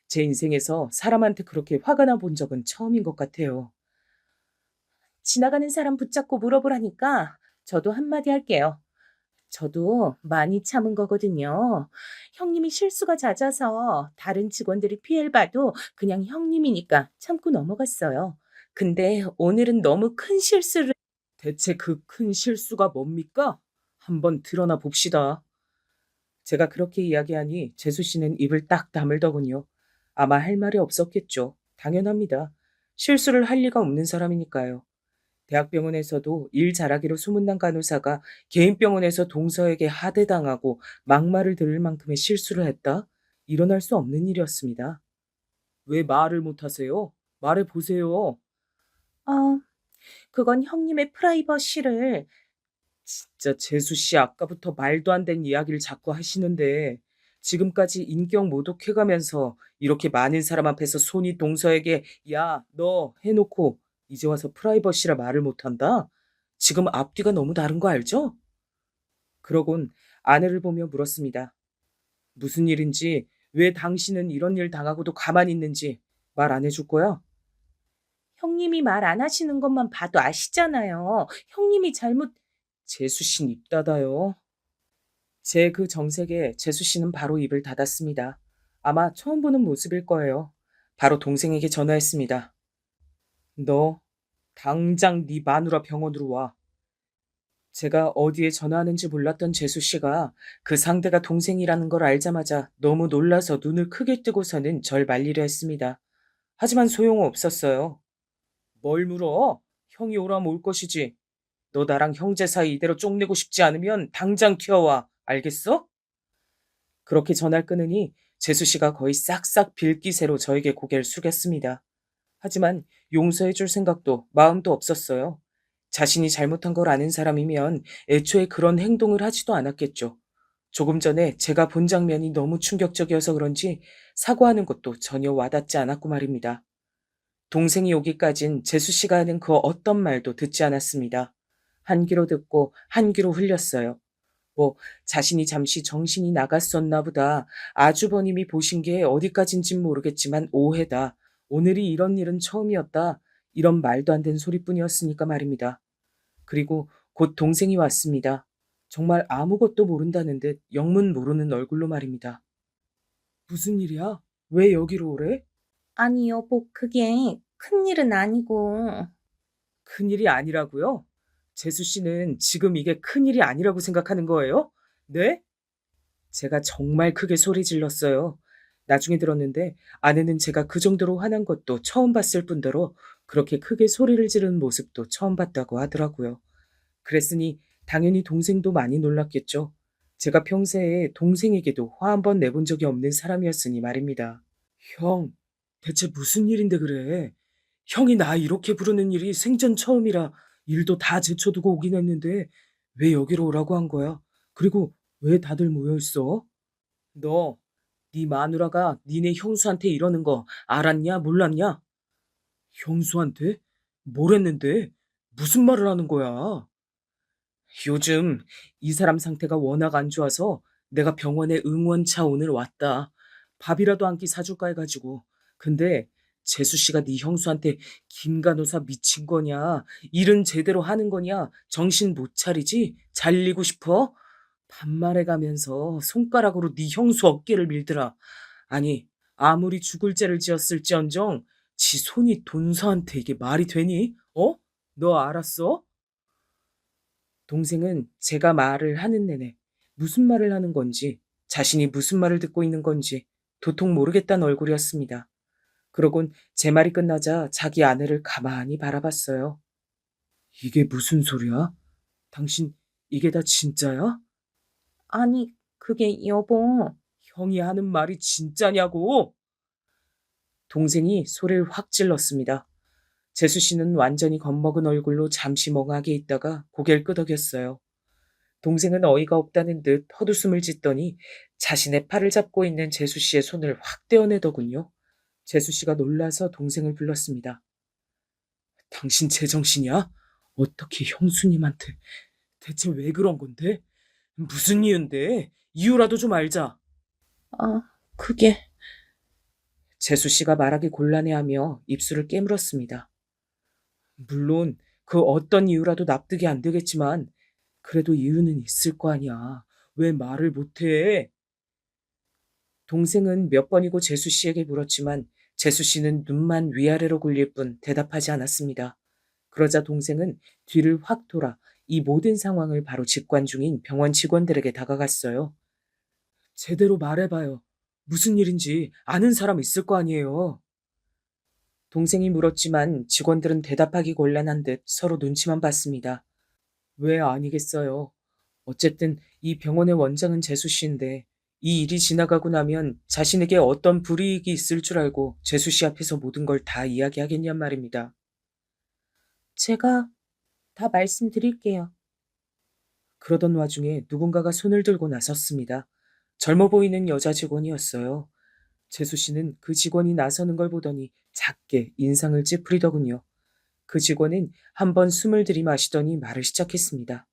제 인생에서 사람한테 그렇게 화가 나 본 적은 처음인 것 같아요. 지나가는 사람 붙잡고 물어보라니까 저도 한마디 할게요. 저도 많이 참은 거거든요. 형님이 실수가 잦아서 다른 직원들이 피해를 봐도 그냥 형님이니까 참고 넘어갔어요. 근데 오늘은 너무 큰 실수를. 대체 그 큰 실수가 뭡니까? 한번 드러나 봅시다. 제가 그렇게 이야기하니 재수 씨는 입을 딱 다물더군요. 아마 할 말이 없었겠죠. 당연합니다. 실수를 할 리가 없는 사람이니까요. 대학병원에서도 일 잘하기로 소문난 간호사가 개인 병원에서 동서에게 하대당하고 막말을 들을 만큼의 실수를 했다? 일어날 수 없는 일이었습니다. 왜 말을 못하세요? 말해 보세요. 아, 그건 형님의 프라이버시를. 진짜 재수 씨 아까부터 말도 안 되는 이야기를 자꾸 하시는데 지금까지 인격 모독해가면서 이렇게 많은 사람 앞에서 손이 동서에게 야, 너 해놓고 이제 와서 프라이버시라 말을 못한다? 지금 앞뒤가 너무 다른 거 알죠? 그러곤 아내를 보며 물었습니다. 무슨 일인지, 왜 당신은 이런 일 당하고도 가만히 있는지 말 안 해줄 거야? 형님이 말 안 하시는 것만 봐도 아시잖아요. 형님이 잘못. 재수 씨는 입 닫아요. 제 그 정색에 재수 씨는 바로 입을 닫았습니다. 아마 처음 보는 모습일 거예요. 바로 동생에게 전화했습니다. 너 당장 네 마누라 병원으로 와. 제가 어디에 전화하는지 몰랐던 재수 씨가 그 상대가 동생이라는 걸 알자마자 너무 놀라서 눈을 크게 뜨고서는 절 말리려 했습니다. 하지만 소용없었어요. 뭘 물어? 형이 오라면 올 것이지. 너 나랑 형제 사이 이대로 쪽내고 싶지 않으면 당장 튀어와. 알겠어? 그렇게 전화를 끊으니 재수 씨가 거의 싹싹 빌기세로 저에게 고개를 숙였습니다. 하지만 용서해 줄 생각도 마음도 없었어요. 자신이 잘못한 걸 아는 사람이면 애초에 그런 행동을 하지도 않았겠죠. 조금 전에 제가 본 장면이 너무 충격적이어서 그런지 사과하는 것도 전혀 와닿지 않았고 말입니다. 동생이 오기까진 재수 씨가 하는 그 어떤 말도 듣지 않았습니다. 한 귀로 듣고 한 귀로 흘렸어요. 뭐 자신이 잠시 정신이 나갔었나 보다. 아주버님이 보신 게 어디까진진 모르겠지만 오해다. 오늘이 이런 일은 처음이었다. 이런 말도 안 되는 소리뿐이었으니까 말입니다. 그리고 곧 동생이 왔습니다. 정말 아무것도 모른다는 듯 영문 모르는 얼굴로 말입니다. 무슨 일이야? 왜 여기로 오래? 아니, 여보, 그게 큰일은 아니고. 큰일이 아니라고요? 재수 씨는 지금 이게 큰일이 아니라고 생각하는 거예요? 네? 제가 정말 크게 소리 질렀어요. 나중에 들었는데 아내는 제가 그 정도로 화난 것도 처음 봤을 뿐더러 그렇게 크게 소리를 지르는 모습도 처음 봤다고 하더라고요. 그랬으니 당연히 동생도 많이 놀랐겠죠. 제가 평소에 동생에게도 화 한 번 내본 적이 없는 사람이었으니 말입니다. 형, 대체 무슨 일인데 그래? 형이 나 이렇게 부르는 일이 생전 처음이라 일도 다 제쳐두고 오긴 했는데 왜 여기로 오라고 한 거야? 그리고 왜 다들 모여 있어? 너, 네 마누라가 니네 형수한테 이러는 거 알았냐, 몰랐냐? 형수한테? 뭘 했는데? 무슨 말을 하는 거야? 요즘 이 사람 상태가 워낙 안 좋아서 내가 병원에 응원차 오늘 왔다. 밥이라도 한 끼 사줄까 해가지고. 근데 재수 씨가 네 형수한테 김 간호사 미친 거냐? 일은 제대로 하는 거냐? 정신 못 차리지? 잘리고 싶어? 반말해 가면서 손가락으로 네 형수 어깨를 밀더라. 아니, 아무리 죽을 죄를 지었을지언정 지 손이 돈사한테 이게 말이 되니? 어? 너 알았어? 동생은 제가 말을 하는 내내 무슨 말을 하는 건지, 자신이 무슨 말을 듣고 있는 건지 도통 모르겠다는 얼굴이었습니다. 그러곤 제 말이 끝나자 자기 아내를 가만히 바라봤어요. 이게 무슨 소리야? 당신 이게 다 진짜야? 아니, 그게 여보. 형이 하는 말이 진짜냐고? 동생이 소리를 확 질렀습니다. 재수 씨는 완전히 겁먹은 얼굴로 잠시 멍하게 있다가 고개를 끄덕였어요. 동생은 어이가 없다는 듯 헛웃음을 짓더니 자신의 팔을 잡고 있는 재수 씨의 손을 확 떼어내더군요. 재수 씨가 놀라서 동생을 불렀습니다. 당신 제정신이야? 어떻게 형수님한테 대체 왜 그런 건데? 무슨 이유인데? 이유라도 좀 알자. 아, 그게. 재수 씨가 말하기 곤란해하며 입술을 깨물었습니다. 물론 그 어떤 이유라도 납득이 안 되겠지만 그래도 이유는 있을 거 아니야. 왜 말을 못해? 동생은 몇 번이고 재수 씨에게 물었지만 재수 씨는 눈만 위아래로 굴릴 뿐 대답하지 않았습니다. 그러자 동생은 뒤를 확 돌아 이 모든 상황을 바로 직관 중인 병원 직원들에게 다가갔어요. 제대로 말해봐요. 무슨 일인지 아는 사람 있을 거 아니에요. 동생이 물었지만 직원들은 대답하기 곤란한 듯 서로 눈치만 봤습니다. 왜 아니겠어요. 어쨌든 이 병원의 원장은 재수 씨인데 이 일이 지나가고 나면 자신에게 어떤 불이익이 있을 줄 알고 재수 씨 앞에서 모든 걸 다 이야기하겠냔 말입니다. 제가 다 말씀드릴게요. 그러던 와중에 누군가가 손을 들고 나섰습니다. 젊어 보이는 여자 직원이었어요. 재수 씨는 그 직원이 나서는 걸 보더니 작게 인상을 찌푸리더군요. 그 직원은 한번 숨을 들이마시더니 말을 시작했습니다.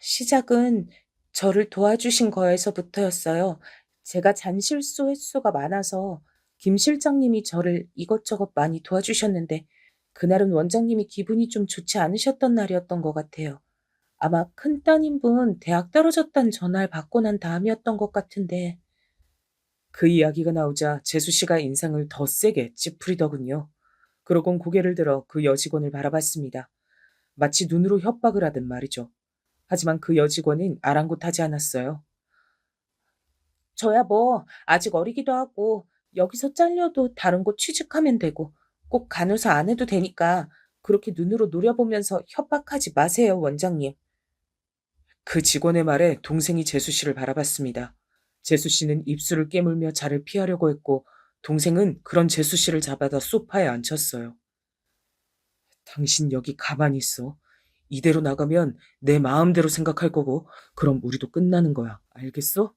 시작은 저를 도와주신 거에서부터였어요. 제가 잔실수 횟수가 많아서 김 실장님이 저를 이것저것 많이 도와주셨는데 그날은 원장님이 기분이 좀 좋지 않으셨던 날이었던 것 같아요. 아마 큰 따님분 대학 떨어졌다는 전화를 받고 난 다음이었던 것 같은데. 그 이야기가 나오자 재수 씨가 인상을 더 세게 찌푸리더군요. 그러곤 고개를 들어 그 여직원을 바라봤습니다. 마치 눈으로 협박을 하듯 말이죠. 하지만 그 여직원은 아랑곳하지 않았어요. 저야 뭐 아직 어리기도 하고 여기서 잘려도 다른 곳 취직하면 되고 꼭 간호사 안 해도 되니까 그렇게 눈으로 노려보면서 협박하지 마세요, 원장님. 그 직원의 말에 동생이 재수 씨를 바라봤습니다. 재수 씨는 입술을 깨물며 자를 피하려고 했고 동생은 그런 재수 씨를 잡아다 소파에 앉혔어요. 당신 여기 가만히 있어. 이대로 나가면 내 마음대로 생각할 거고 그럼 우리도 끝나는 거야. 알겠어?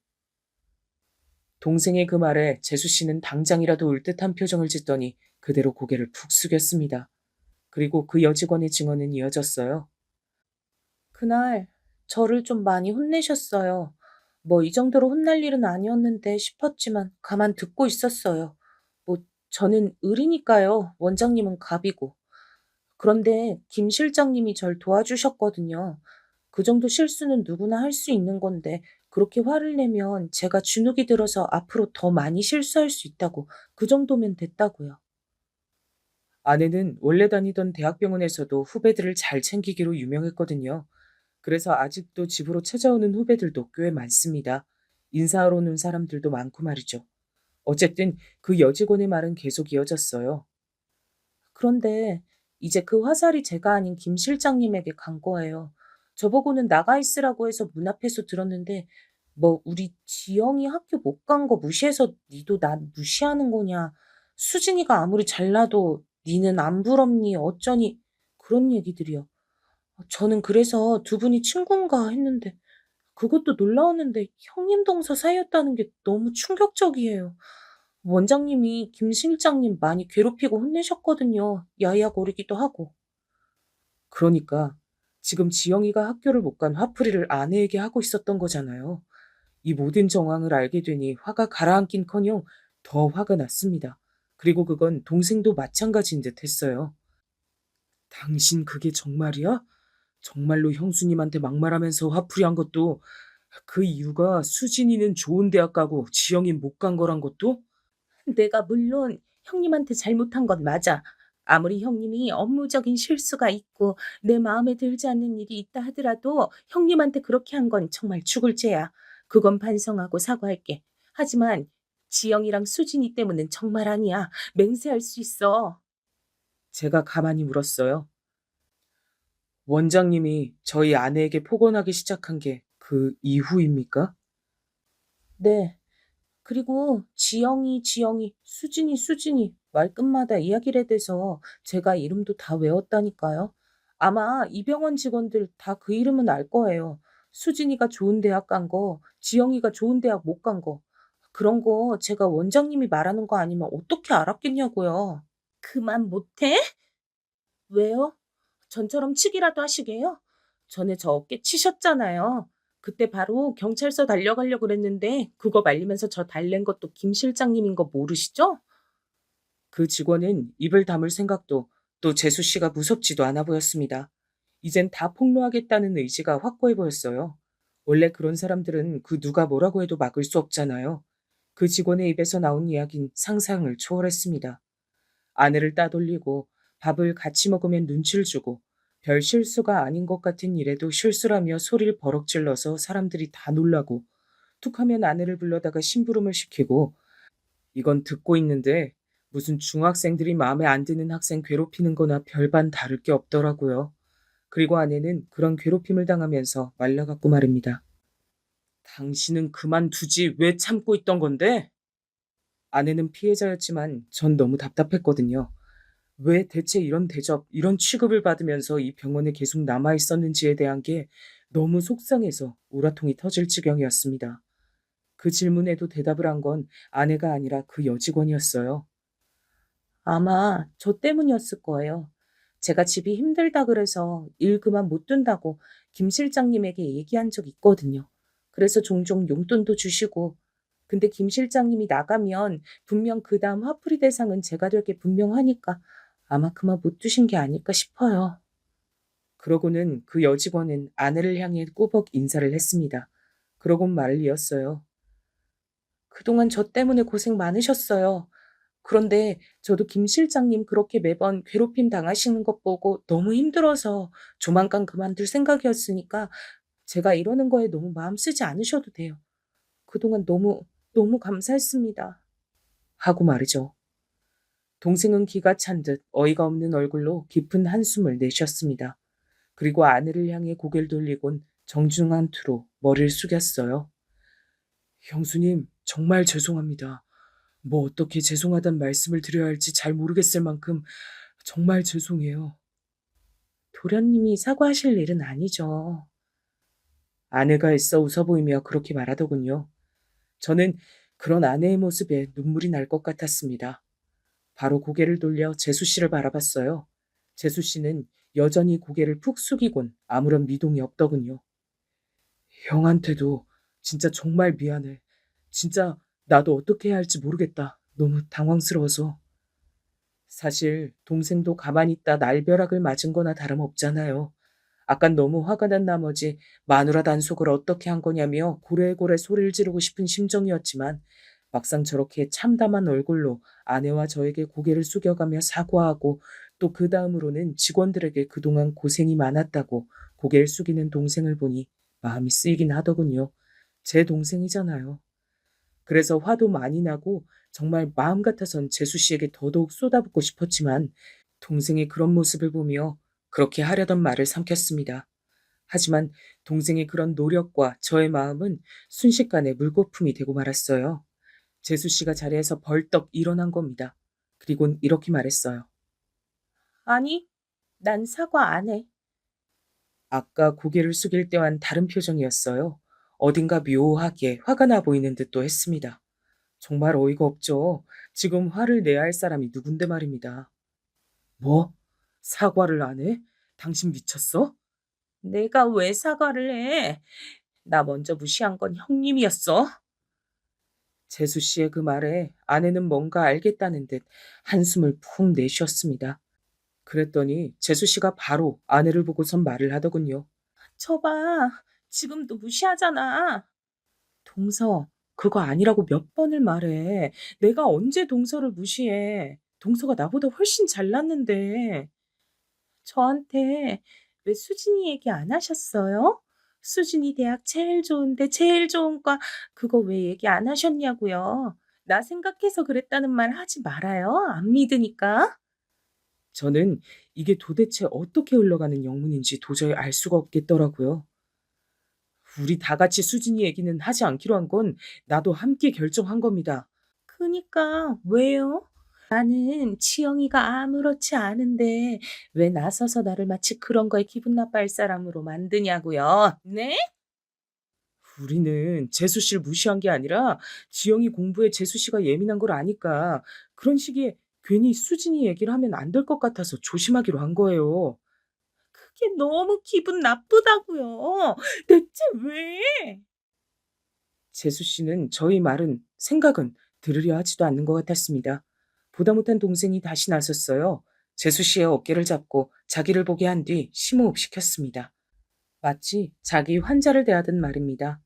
동생의 그 말에 재수 씨는 당장이라도 울 듯한 표정을 짓더니 그대로 고개를 푹 숙였습니다. 그리고 그 여직원의 증언은 이어졌어요. 그날 저를 좀 많이 혼내셨어요. 뭐 이 정도로 혼날 일은 아니었는데 싶었지만 가만 듣고 있었어요. 뭐 저는 을이니까요. 원장님은 갑이고. 그런데 김 실장님이 절 도와주셨거든요. 그 정도 실수는 누구나 할 수 있는 건데 그렇게 화를 내면 제가 주눅이 들어서 앞으로 더 많이 실수할 수 있다고 그 정도면 됐다고요. 아내는 원래 다니던 대학병원에서도 후배들을 잘 챙기기로 유명했거든요. 그래서 아직도 집으로 찾아오는 후배들도 꽤 많습니다. 인사하러 오는 사람들도 많고 말이죠. 어쨌든 그 여직원의 말은 계속 이어졌어요. 그런데 이제 그 화살이 제가 아닌 김 실장님에게 간 거예요. 저보고는 나가 있으라고 해서 문 앞에서 들었는데 뭐 우리 지영이 학교 못 간 거 무시해서 니도 나 무시하는 거냐. 수진이가 아무리 잘나도 니는 안 부럽니 어쩌니 그런 얘기들이요. 저는 그래서 두 분이 친구인가 했는데 그것도 놀라웠는데 형님 동서 사이였다는 게 너무 충격적이에요. 원장님이 김 실장님 많이 괴롭히고 혼내셨거든요. 야야거리기도 하고. 그러니까 지금 지영이가 학교를 못 간 화풀이를 아내에게 하고 있었던 거잖아요. 이 모든 정황을 알게 되니 화가 가라앉긴커녕 더 화가 났습니다. 그리고 그건 동생도 마찬가지인 듯 했어요. 당신 그게 정말이야? 정말로 형수님한테 막말하면서 화풀이한 것도 그 이유가 수진이는 좋은 대학 가고 지영이 못 간 거란 것도? 내가 물론 형님한테 잘못한 건 맞아. 아무리 형님이 업무적인 실수가 있고 내 마음에 들지 않는 일이 있다 하더라도 형님한테 그렇게 한 건 정말 죽을 죄야. 그건 반성하고 사과할게. 하지만 지영이랑 수진이 때문엔 정말 아니야. 맹세할 수 있어. 제가 가만히 물었어요. 원장님이 저희 아내에게 폭언하기 시작한 게 그 이후입니까? 네. 그리고 지영이, 수진이 말끝마다 이야기를 해대서 제가 이름도 다 외웠다니까요. 아마 이 병원 직원들 다 그 이름은 알 거예요. 수진이가 좋은 대학 간 거, 지영이가 좋은 대학 못 간 거. 그런 거 제가 원장님이 말하는 거 아니면 어떻게 알았겠냐고요. 그만 못해? 왜요? 전처럼 치기라도 하시게요? 전에 저 어깨 치셨잖아요. 그때 바로 경찰서 달려가려고 그랬는데 그거 말리면서 저 달랜 것도 김 실장님인 거 모르시죠? 그 직원은 입을 다물 생각도 또 재수 씨가 무섭지도 않아 보였습니다. 이젠 다 폭로하겠다는 의지가 확고해 보였어요. 원래 그런 사람들은 그 누가 뭐라고 해도 막을 수 없잖아요. 그 직원의 입에서 나온 이야기는 상상을 초월했습니다. 아내를 따돌리고 밥을 같이 먹으면 눈치를 주고 별 실수가 아닌 것 같은 일에도 실수라며 소리를 버럭 질러서 사람들이 다 놀라고 툭하면 아내를 불러다가 심부름을 시키고 이건 듣고 있는데 무슨 중학생들이 마음에 안 드는 학생 괴롭히는 거나 별반 다를 게 없더라고요. 그리고 아내는 그런 괴롭힘을 당하면서 말라갖고 말입니다. 당신은 그만두지 왜 참고 있던 건데? 아내는 피해자였지만 전 너무 답답했거든요. 왜 대체 이런 대접, 이런 취급을 받으면서 이 병원에 계속 남아 있었는지에 대한 게 너무 속상해서 우라통이 터질 지경이었습니다. 그 질문에도 대답을 한 건 아내가 아니라 그 여직원이었어요. 아마 저 때문이었을 거예요. 제가 집이 힘들다 그래서 일 그만 못 둔다고 김 실장님에게 얘기한 적 있거든요. 그래서 종종 용돈도 주시고. 근데 김 실장님이 나가면 분명 그 다음 화풀이 대상은 제가 될 게 분명하니까 아마 그만 못 두신 게 아닐까 싶어요. 그러고는 그 여직원은 아내를 향해 꾸벅 인사를 했습니다. 그러곤 말을 이었어요. 그동안 저 때문에 고생 많으셨어요. 그런데 저도 김 실장님 그렇게 매번 괴롭힘 당하시는 것 보고 너무 힘들어서 조만간 그만둘 생각이었으니까 제가 이러는 거에 너무 마음 쓰지 않으셔도 돼요. 그동안 너무 감사했습니다. 하고 말이죠. 동생은 기가 찬 듯 어이가 없는 얼굴로 깊은 한숨을 내쉬었습니다. 그리고 아내를 향해 고개를 돌리곤 정중한 투로 머리를 숙였어요. 형수님, 정말 죄송합니다. 뭐 어떻게 죄송하단 말씀을 드려야 할지 잘 모르겠을 만큼 정말 죄송해요. 도련님이 사과하실 일은 아니죠. 아내가 애써 웃어 보이며 그렇게 말하더군요. 저는 그런 아내의 모습에 눈물이 날 것 같았습니다. 바로 고개를 돌려 재수 씨를 바라봤어요. 재수 씨는 여전히 고개를 푹 숙이곤 아무런 미동이 없더군요. 형한테도 진짜 정말 미안해. 진짜 나도 어떻게 해야 할지 모르겠다. 너무 당황스러워서. 사실 동생도 가만히 있다 날벼락을 맞은 거나 다름없잖아요. 아깐 너무 화가 난 나머지 마누라 단속을 어떻게 한 거냐며 고래고래 소리를 지르고 싶은 심정이었지만 막상 저렇게 참담한 얼굴로 아내와 저에게 고개를 숙여가며 사과하고 또 그 다음으로는 직원들에게 그동안 고생이 많았다고 고개를 숙이는 동생을 보니 마음이 쓰이긴 하더군요. 제 동생이잖아요. 그래서 화도 많이 나고 정말 마음 같아선 재수 씨에게 더더욱 쏟아붓고 싶었지만 동생의 그런 모습을 보며 그렇게 하려던 말을 삼켰습니다. 하지만 동생의 그런 노력과 저의 마음은 순식간에 물거품이 되고 말았어요. 재수 씨가 자리에서 벌떡 일어난 겁니다. 그리곤 이렇게 말했어요. 아니, 난 사과 안 해. 아까 고개를 숙일 때와는 다른 표정이었어요. 어딘가 묘하게 화가 나 보이는 듯도 했습니다. 정말 어이가 없죠. 지금 화를 내야 할 사람이 누군데 말입니다. 뭐? 사과를 안 해? 당신 미쳤어? 내가 왜 사과를 해? 나 먼저 무시한 건 형님이었어. 재수 씨의 그 말에 아내는 뭔가 알겠다는 듯 한숨을 푹 내쉬었습니다. 그랬더니 재수 씨가 바로 아내를 보고선 말을 하더군요. 저봐, 지금도 무시하잖아. 동서, 그거 아니라고 몇 번을 말해. 내가 언제 동서를 무시해. 동서가 나보다 훨씬 잘났는데. 저한테 왜 수진이 얘기 안 하셨어요? 수진이 대학 제일 좋은데 제일 좋은 과 그거 왜 얘기 안 하셨냐고요. 나 생각해서 그랬다는 말 하지 말아요. 안 믿으니까. 저는 이게 도대체 어떻게 흘러가는 영문인지 도저히 알 수가 없겠더라고요. 우리 다 같이 수진이 얘기는 하지 않기로 한 건 나도 함께 결정한 겁니다. 그니까 왜요? 나는 지영이가 아무렇지 않은데 왜 나서서 나를 마치 그런 거에 기분 나빠할 사람으로 만드냐고요. 네? 우리는 재수 씨를 무시한 게 아니라 지영이 공부에 재수 씨가 예민한 걸 아니까 그런 시기에 괜히 수진이 얘기를 하면 안 될 것 같아서 조심하기로 한 거예요. 그게 너무 기분 나쁘다고요. 대체 왜? 재수 씨는 저희 말은 생각은 들으려 하지도 않는 것 같았습니다. 보다 못한 동생이 다시 나섰어요. 재수 씨의 어깨를 잡고 자기를 보게 한 뒤 심호흡시켰습니다. 마치 자기 환자를 대하듯 말입니다.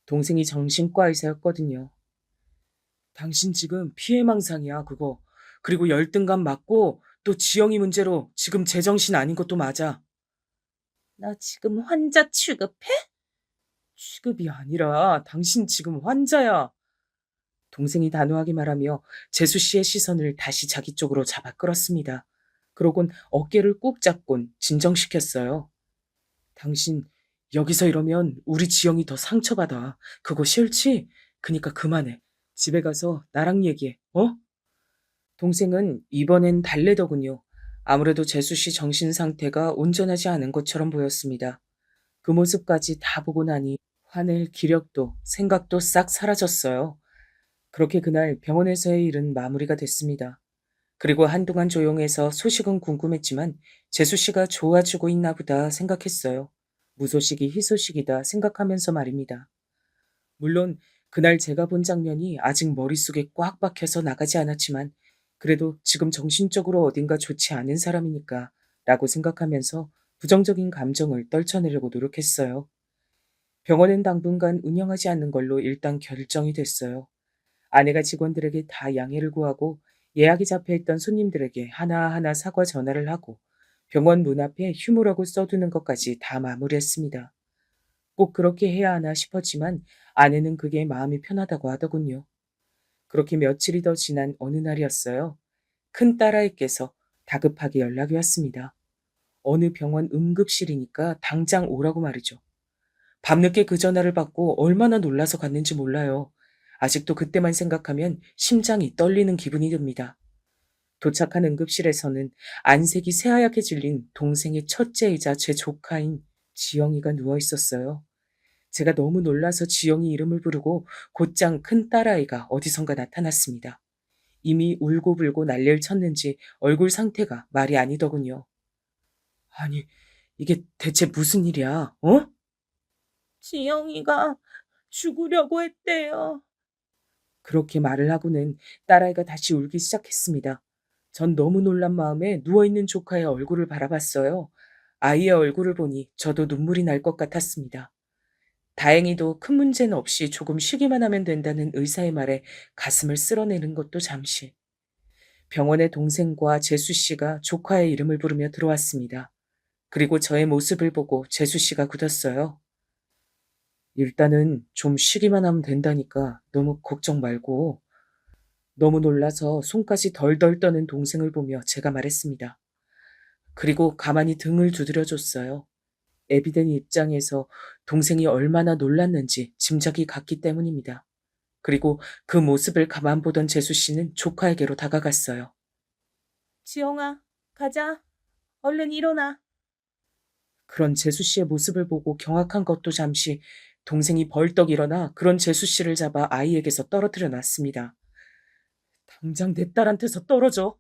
동생이 정신과 의사였거든요. 당신 지금 피해망상이야, 그거. 그리고 열등감 맞고 또 지영이 문제로 지금 제정신 아닌 것도 맞아. 나 지금 환자 취급해? 취급이 아니라 당신 지금 환자야. 동생이 단호하게 말하며 재수 씨의 시선을 다시 자기 쪽으로 잡아 끌었습니다. 그러곤 어깨를 꾹 잡곤 진정시켰어요. 당신 여기서 이러면 우리 지영이 더 상처받아. 그거 싫지? 그니까 그만해. 집에 가서 나랑 얘기해. 어? 동생은 이번엔 달래더군요. 아무래도 재수 씨 정신 상태가 온전하지 않은 것처럼 보였습니다. 그 모습까지 다 보고 나니 화낼 기력도 생각도 싹 사라졌어요. 그렇게 그날 병원에서의 일은 마무리가 됐습니다. 그리고 한동안 조용해서 소식은 궁금했지만 재수 씨가 좋아지고 있나 보다 생각했어요. 무소식이 희소식이다 생각하면서 말입니다. 물론 그날 제가 본 장면이 아직 머릿속에 꽉 박혀서 나가지 않았지만 그래도 지금 정신적으로 어딘가 좋지 않은 사람이니까 라고 생각하면서 부정적인 감정을 떨쳐내려고 노력했어요. 병원은 당분간 운영하지 않는 걸로 일단 결정이 됐어요. 아내가 직원들에게 다 양해를 구하고 예약이 잡혀있던 손님들에게 하나하나 사과 전화를 하고 병원 문 앞에 휴무라고 써두는 것까지 다 마무리했습니다. 꼭 그렇게 해야 하나 싶었지만 아내는 그게 마음이 편하다고 하더군요. 그렇게 며칠이 더 지난 어느 날이었어요. 큰 딸아이께서 다급하게 연락이 왔습니다. 어느 병원 응급실이니까 당장 오라고 말이죠. 밤늦게 그 전화를 받고 얼마나 놀라서 갔는지 몰라요. 아직도 그때만 생각하면 심장이 떨리는 기분이 듭니다. 도착한 응급실에서는 안색이 새하얗게 질린 동생의 첫째이자 제 조카인 지영이가 누워 있었어요. 제가 너무 놀라서 지영이 이름을 부르고 곧장 큰 딸아이가 어디선가 나타났습니다. 이미 울고불고 난리를 쳤는지 얼굴 상태가 말이 아니더군요. 아니, 이게 대체 무슨 일이야, 어? 지영이가 죽으려고 했대요. 그렇게 말을 하고는 딸아이가 다시 울기 시작했습니다. 전 너무 놀란 마음에 누워있는 조카의 얼굴을 바라봤어요. 아이의 얼굴을 보니 저도 눈물이 날 것 같았습니다. 다행히도 큰 문제는 없이 조금 쉬기만 하면 된다는 의사의 말에 가슴을 쓸어내는 것도 잠시. 병원에 동생과 재수 씨가 조카의 이름을 부르며 들어왔습니다. 그리고 저의 모습을 보고 재수 씨가 굳었어요. 일단은 좀 쉬기만 하면 된다니까 너무 걱정 말고. 너무 놀라서 손까지 덜덜 떠는 동생을 보며 제가 말했습니다. 그리고 가만히 등을 두드려 줬어요. 애비된 입장에서 동생이 얼마나 놀랐는지 짐작이 갔기 때문입니다. 그리고 그 모습을 가만 보던 재수 씨는 조카에게로 다가갔어요. 지영아, 가자. 얼른 일어나. 그런 재수 씨의 모습을 보고 경악한 것도 잠시 동생이 벌떡 일어나 그런 재수 씨를 잡아 아이에게서 떨어뜨려 놨습니다. 당장 내 딸한테서 떨어져.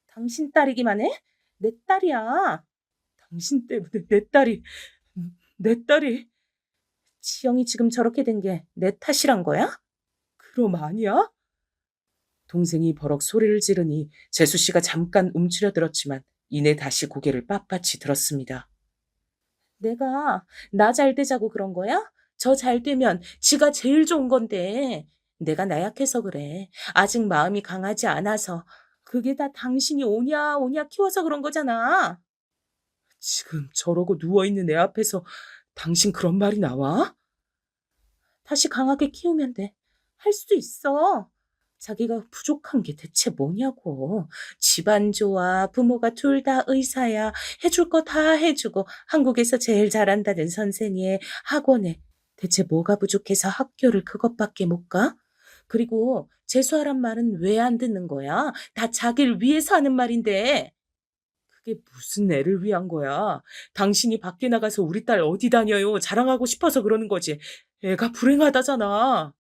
당신 딸이기만 해? 내 딸이야. 당신 때문에 내 딸이. 지영이 지금 저렇게 된 게 내 탓이란 거야? 그럼 아니야? 동생이 버럭 소리를 지르니 재수 씨가 잠깐 움츠려들었지만 이내 다시 고개를 빳빳이 들었습니다. 내가 나 잘 되자고 그런 거야? 저 잘 되면 지가 제일 좋은 건데. 내가 나약해서 그래. 아직 마음이 강하지 않아서. 그게 다 당신이 오냐 오냐 키워서 그런 거잖아. 지금 저러고 누워있는 애 앞에서 당신 그런 말이 나와? 다시 강하게 키우면 돼. 할 수 있어. 자기가 부족한 게 대체 뭐냐고. 집안 좋아, 부모가 둘 다 의사야, 해줄 거 다 해주고, 한국에서 제일 잘한다는 선생님, 학원에. 대체 뭐가 부족해서 학교를 그것밖에 못 가? 그리고 재수하란 말은 왜 안 듣는 거야? 다 자기를 위해서 하는 말인데. 그게 무슨 애를 위한 거야? 당신이 밖에 나가서 우리 딸 어디 다녀요? 자랑하고 싶어서 그러는 거지. 애가 불행하다잖아.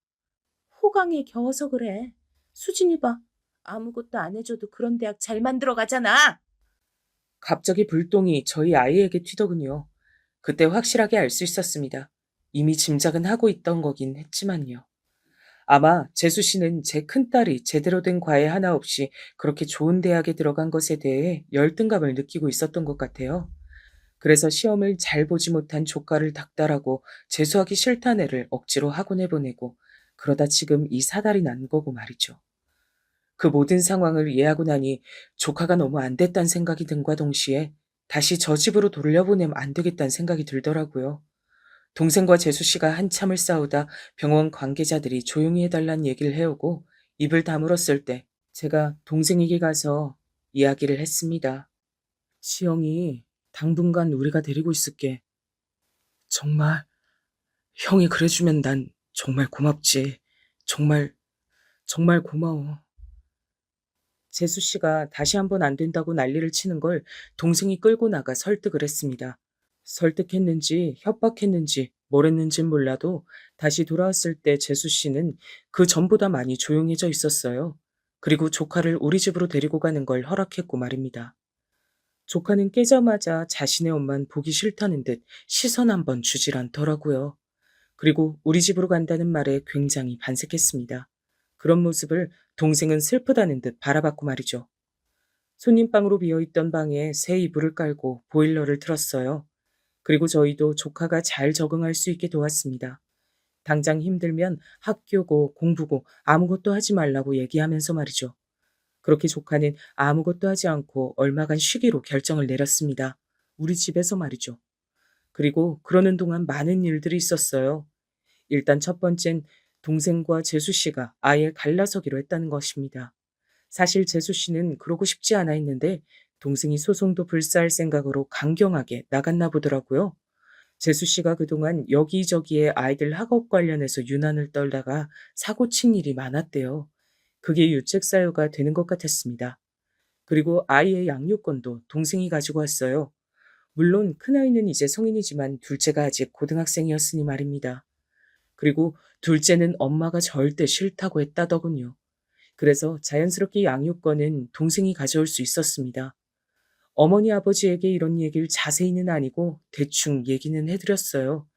호강에 겨워서 그래. 수진이 봐. 아무것도 안 해줘도 그런 대학 잘 만들어 가잖아. 갑자기 불똥이 저희 아이에게 튀더군요. 그때 확실하게 알 수 있었습니다. 이미 짐작은 하고 있던 거긴 했지만요. 아마 재수 씨는 제 큰딸이 제대로 된 과외 하나 없이 그렇게 좋은 대학에 들어간 것에 대해 열등감을 느끼고 있었던 것 같아요. 그래서 시험을 잘 보지 못한 조카를 닥달하고 재수하기 싫다는 애를 억지로 학원에 보내고 그러다 지금 이 사달이 난 거고 말이죠. 그 모든 상황을 이해하고 나니 조카가 너무 안 됐다는 생각이 든과 동시에 다시 저 집으로 돌려보내면 안 되겠다는 생각이 들더라고요. 동생과 재수 씨가 한참을 싸우다 병원 관계자들이 조용히 해달란 얘기를 해오고 입을 다물었을 때 제가 동생에게 가서 이야기를 했습니다. 지영이 당분간 우리가 데리고 있을게. 정말 형이 그래주면 난 정말 고맙지. 정말 정말 고마워. 재수 씨가 다시 한번 안 된다고 난리를 치는 걸 동생이 끌고 나가 설득을 했습니다. 설득했는지 협박했는지 뭘 했는진 몰라도 다시 돌아왔을 때 재수 씨는 그 전보다 많이 조용해져 있었어요. 그리고 조카를 우리 집으로 데리고 가는 걸 허락했고 말입니다. 조카는 깨자마자 자신의 엄만 보기 싫다는 듯 시선 한 번 주질 않더라고요. 그리고 우리 집으로 간다는 말에 굉장히 반색했습니다. 그런 모습을 동생은 슬프다는 듯 바라봤고 말이죠. 손님방으로 비어있던 방에 새 이불을 깔고 보일러를 틀었어요. 그리고 저희도 조카가 잘 적응할 수 있게 도왔습니다. 당장 힘들면 학교고 공부고 아무것도 하지 말라고 얘기하면서 말이죠. 그렇게 조카는 아무것도 하지 않고 얼마간 쉬기로 결정을 내렸습니다. 우리 집에서 말이죠. 그리고 그러는 동안 많은 일들이 있었어요. 일단 첫 번째는 동생과 재수 씨가 아예 갈라서기로 했다는 것입니다. 사실 재수 씨는 그러고 싶지 않아 했는데 동생이 소송도 불사할 생각으로 강경하게 나갔나 보더라고요. 재수 씨가 그동안 여기저기에 아이들 학업 관련해서 유난을 떨다가 사고 친 일이 많았대요. 그게 유책 사유가 되는 것 같았습니다. 그리고 아이의 양육권도 동생이 가지고 왔어요. 물론 큰아이는 이제 성인이지만 둘째가 아직 고등학생이었으니 말입니다. 그리고 둘째는 엄마가 절대 싫다고 했다더군요. 그래서 자연스럽게 양육권은 동생이 가져올 수 있었습니다. 어머니 아버지에게 이런 얘기를 자세히는 아니고 대충 얘기는 해드렸어요.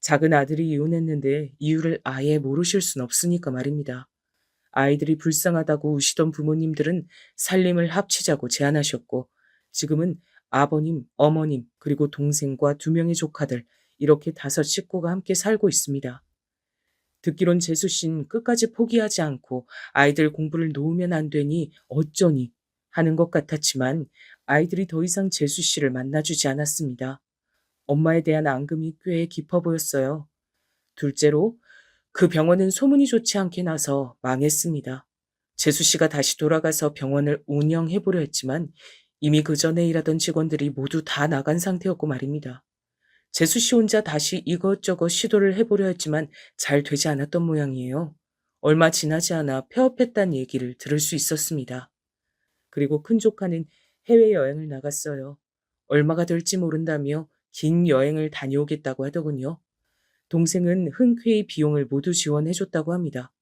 작은 아들이 이혼했는데 이유를 아예 모르실 순 없으니까 말입니다. 아이들이 불쌍하다고 우시던 부모님들은 살림을 합치자고 제안하셨고, 지금은 아버님, 어머님, 그리고 동생과 2명의 조카들, 이렇게 5 식구가 함께 살고 있습니다. 듣기론 재수 씨는 끝까지 포기하지 않고 아이들 공부를 놓으면 안 되니 어쩌니 하는 것 같았지만 아이들이 더 이상 재수 씨를 만나주지 않았습니다. 엄마에 대한 앙금이 꽤 깊어 보였어요. 둘째로 그 병원은 소문이 좋지 않게 나서 망했습니다. 재수 씨가 다시 돌아가서 병원을 운영해 보려 했지만 이미 그 전에 일하던 직원들이 모두 다 나간 상태였고 말입니다. 재수 씨 혼자 다시 이것저것 시도를 해보려 했지만 잘 되지 않았던 모양이에요. 얼마 지나지 않아 폐업했다는 얘기를 들을 수 있었습니다. 그리고 큰 조카는 해외여행을 나갔어요. 얼마가 될지 모른다며 긴 여행을 다녀오겠다고 하더군요. 동생은 흔쾌히 비용을 모두 지원해줬다고 합니다.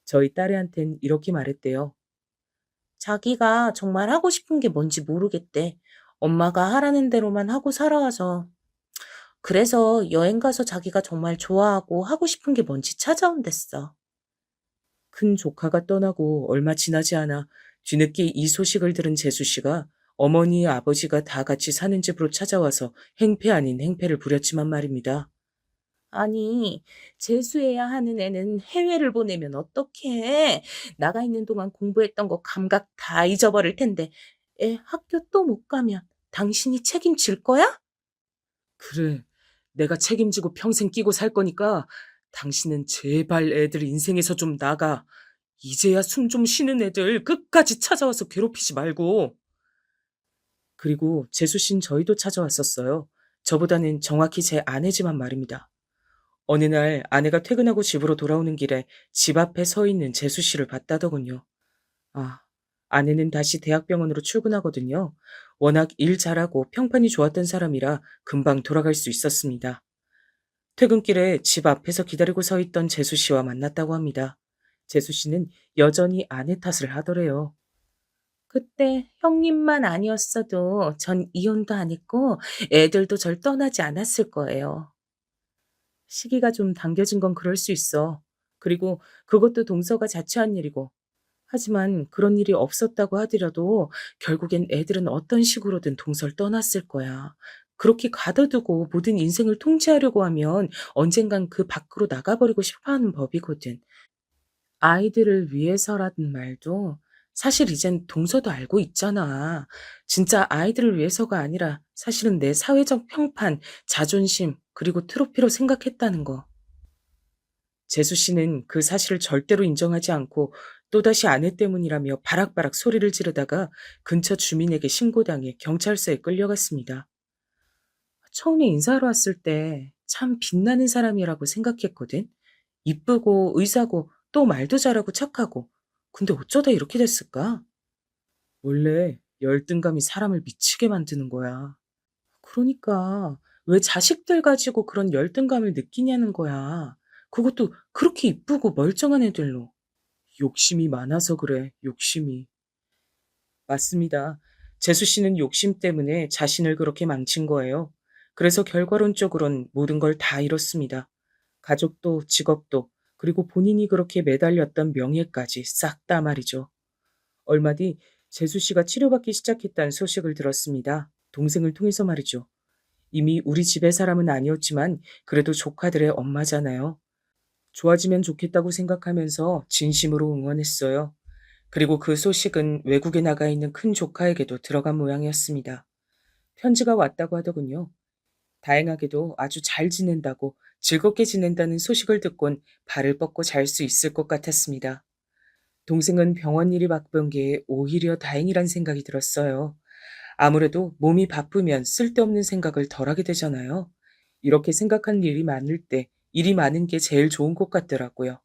저희 딸애한텐 이렇게 말했대요. 자기가 정말 하고 싶은 게 뭔지 모르겠대. 엄마가 하라는 대로만 하고 살아와서. 그래서 여행 가서 자기가 정말 좋아하고 하고 싶은 게 뭔지 찾아온댔어. 큰 조카가 떠나고 얼마 지나지 않아 뒤늦게 이 소식을 들은 재수 씨가 어머니, 아버지가 다 같이 사는 집으로 찾아와서 행패 아닌 행패를 부렸지만 말입니다. 아니, 재수해야 하는 애는 해외를 보내면 어떡해? 나가 있는 동안 공부했던 거 감각 다 잊어버릴 텐데, 애 학교 또 못 가면 당신이 책임질 거야? 그래, 내가 책임지고 평생 끼고 살 거니까 당신은 제발 애들 인생에서 좀 나가. 이제야 숨 좀 쉬는 애들 끝까지 찾아와서 괴롭히지 말고. 그리고 재수 씨는 저희도 찾아왔었어요. 저보다는 정확히 제 아내지만 말입니다. 어느 날 아내가 퇴근하고 집으로 돌아오는 길에 집 앞에 서 있는 재수 씨를 봤다더군요. 아, 아내는 다시 대학병원으로 출근하거든요. 워낙 일 잘하고 평판이 좋았던 사람이라 금방 돌아갈 수 있었습니다. 퇴근길에 집 앞에서 기다리고 서 있던 재수 씨와 만났다고 합니다. 재수 씨는 여전히 아내 탓을 하더래요. 그때 형님만 아니었어도 전 이혼도 안 했고 애들도 절 떠나지 않았을 거예요. 시기가 좀 당겨진 건 그럴 수 있어. 그리고 그것도 동서가 자처한 일이고. 하지만 그런 일이 없었다고 하더라도 결국엔 애들은 어떤 식으로든 동서를 떠났을 거야. 그렇게 가둬두고 모든 인생을 통제하려고 하면 언젠간 그 밖으로 나가버리고 싶어 하는 법이거든. 아이들을 위해서라는 말도 사실 이젠 동서도 알고 있잖아. 진짜 아이들을 위해서가 아니라 사실은 내 사회적 평판, 자존심, 그리고 트로피로 생각했다는 거. 재수 씨는 그 사실을 절대로 인정하지 않고 또다시 아내 때문이라며 바락바락 소리를 지르다가 근처 주민에게 신고당해 경찰서에 끌려갔습니다. 처음에 인사하러 왔을 때 참 빛나는 사람이라고 생각했거든. 이쁘고 의사고 또 말도 잘하고 착하고. 근데 어쩌다 이렇게 됐을까? 원래 열등감이 사람을 미치게 만드는 거야. 그러니까 왜 자식들 가지고 그런 열등감을 느끼냐는 거야. 그것도 그렇게 이쁘고 멀쩡한 애들로. 욕심이 많아서 그래, 욕심이. 맞습니다. 재수 씨는 욕심 때문에 자신을 그렇게 망친 거예요. 그래서 결과론적으론 모든 걸 다 잃었습니다. 가족도 직업도 그리고 본인이 그렇게 매달렸던 명예까지 싹 다 말이죠. 얼마 뒤 재수 씨가 치료받기 시작했다는 소식을 들었습니다. 동생을 통해서 말이죠. 이미 우리 집의 사람은 아니었지만 그래도 조카들의 엄마잖아요. 좋아지면 좋겠다고 생각하면서 진심으로 응원했어요. 그리고 그 소식은 외국에 나가 있는 큰 조카에게도 들어간 모양이었습니다. 편지가 왔다고 하더군요. 다행하게도 아주 잘 지낸다고 즐겁게 지낸다는 소식을 듣곤 발을 뻗고 잘 수 있을 것 같았습니다. 동생은 병원 일이 바쁜 게 오히려 다행이란 생각이 들었어요. 아무래도 몸이 바쁘면 쓸데없는 생각을 덜 하게 되잖아요. 이렇게 생각할 일이 많을 때 일이 많은 게 제일 좋은 것 같더라고요.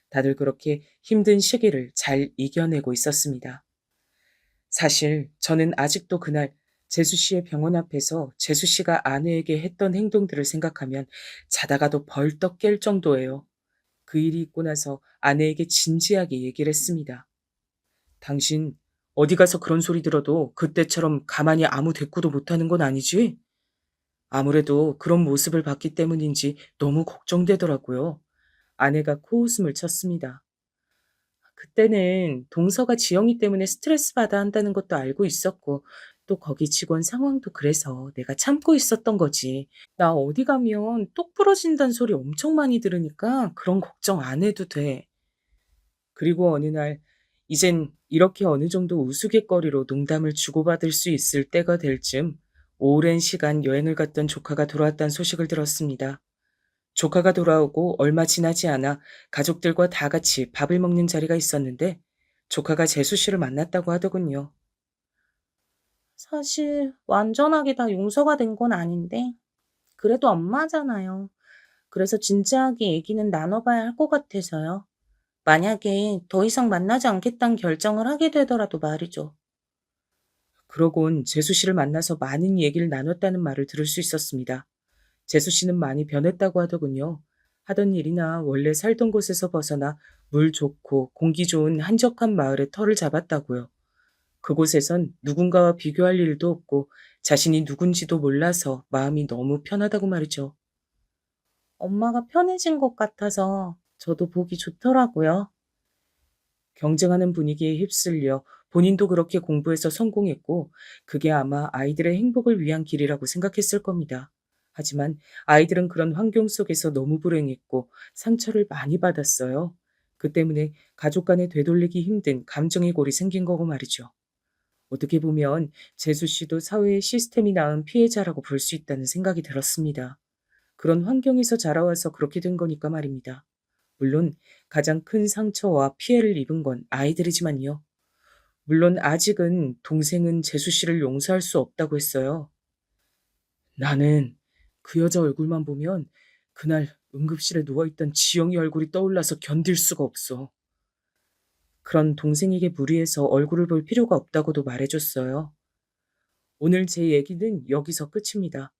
다들 그렇게 힘든 시기를 잘 이겨내고 있었습니다. 사실 저는 아직도 그날 재수 씨의 병원 앞에서 재수 씨가 아내에게 했던 행동들을 생각하면 자다가도 벌떡 깰 정도예요. 그 일이 있고 나서 아내에게 진지하게 얘기를 했습니다. 당신 어디 가서 그런 소리 들어도 그때처럼 가만히 아무 대꾸도 못하는 건 아니지? 아무래도 그런 모습을 봤기 때문인지 너무 걱정되더라고요. 아내가 코웃음을 쳤습니다. 그때는 동서가 지영이 때문에 스트레스 받아 한다는 것도 알고 있었고, 또 거기 직원 상황도 그래서 내가 참고 있었던 거지. 나 어디 가면 똑 부러진다는 소리 엄청 많이 들으니까 그런 걱정 안 해도 돼. 그리고 어느 날, 이젠 이렇게 어느 정도 우스갯거리로 농담을 주고받을 수 있을 때가 될 즈음, 오랜 시간 여행을 갔던 조카가 돌아왔다는 소식을 들었습니다. 조카가 돌아오고 얼마 지나지 않아 가족들과 다 같이 밥을 먹는 자리가 있었는데 조카가 재수 씨를 만났다고 하더군요. 사실 완전하게 다 용서가 된 건 아닌데 그래도 엄마잖아요. 그래서 진지하게 얘기는 나눠봐야 할 것 같아서요. 만약에 더 이상 만나지 않겠다는 결정을 하게 되더라도 말이죠. 그러곤 재수 씨를 만나서 많은 얘기를 나눴다는 말을 들을 수 있었습니다. 재수 씨는 많이 변했다고 하더군요. 하던 일이나 원래 살던 곳에서 벗어나 물 좋고 공기 좋은 한적한 마을에 터를 잡았다고요. 그곳에선 누군가와 비교할 일도 없고 자신이 누군지도 몰라서 마음이 너무 편하다고 말이죠. 엄마가 편해진 것 같아서 저도 보기 좋더라고요. 경쟁하는 분위기에 휩쓸려 본인도 그렇게 공부해서 성공했고 그게 아마 아이들의 행복을 위한 길이라고 생각했을 겁니다. 하지만 아이들은 그런 환경 속에서 너무 불행했고 상처를 많이 받았어요. 그 때문에 가족 간에 되돌리기 힘든 감정의 골이 생긴 거고 말이죠. 어떻게 보면 재수 씨도 사회의 시스템이 낳은 피해자라고 볼 수 있다는 생각이 들었습니다. 그런 환경에서 자라와서 그렇게 된 거니까 말입니다. 물론 가장 큰 상처와 피해를 입은 건 아이들이지만요. 물론 아직은 동생은 재수 씨를 용서할 수 없다고 했어요. 나는 그 여자 얼굴만 보면 그날 응급실에 누워있던 지영이 얼굴이 떠올라서 견딜 수가 없어. 그런 동생에게 무리해서 얼굴을 볼 필요가 없다고도 말해줬어요. 오늘 제 얘기는 여기서 끝입니다.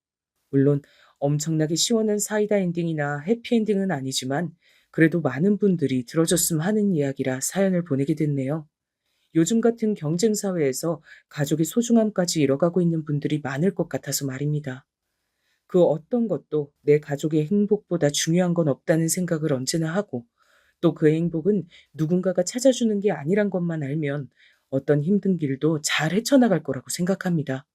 물론 엄청나게 시원한 사이다 엔딩이나 해피엔딩은 아니지만 그래도 많은 분들이 들어줬으면 하는 이야기라 사연을 보내게 됐네요. 요즘 같은 경쟁 사회에서 가족의 소중함까지 잃어가고 있는 분들이 많을 것 같아서 말입니다. 그 어떤 것도 내 가족의 행복보다 중요한 건 없다는 생각을 언제나 하고 또 그 행복은 누군가가 찾아주는 게 아니란 것만 알면 어떤 힘든 길도 잘 헤쳐나갈 거라고 생각합니다.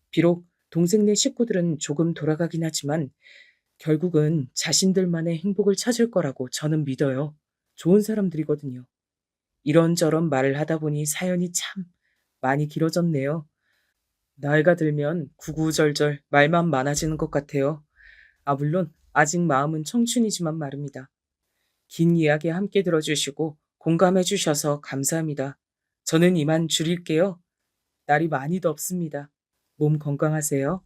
비록 동생네 식구들은 조금 돌아가긴 하지만 결국은 자신들만의 행복을 찾을 거라고 저는 믿어요. 좋은 사람들이거든요. 이런저런 말을 하다 보니 사연이 참 많이 길어졌네요. 나이가 들면 구구절절 말만 많아지는 것 같아요. 물론 아직 마음은 청춘이지만 말입니다. 긴 이야기 함께 들어주시고 공감해 주셔서 감사합니다. 저는 이만 줄일게요. 날이 많이 덥습니다. 몸 건강하세요.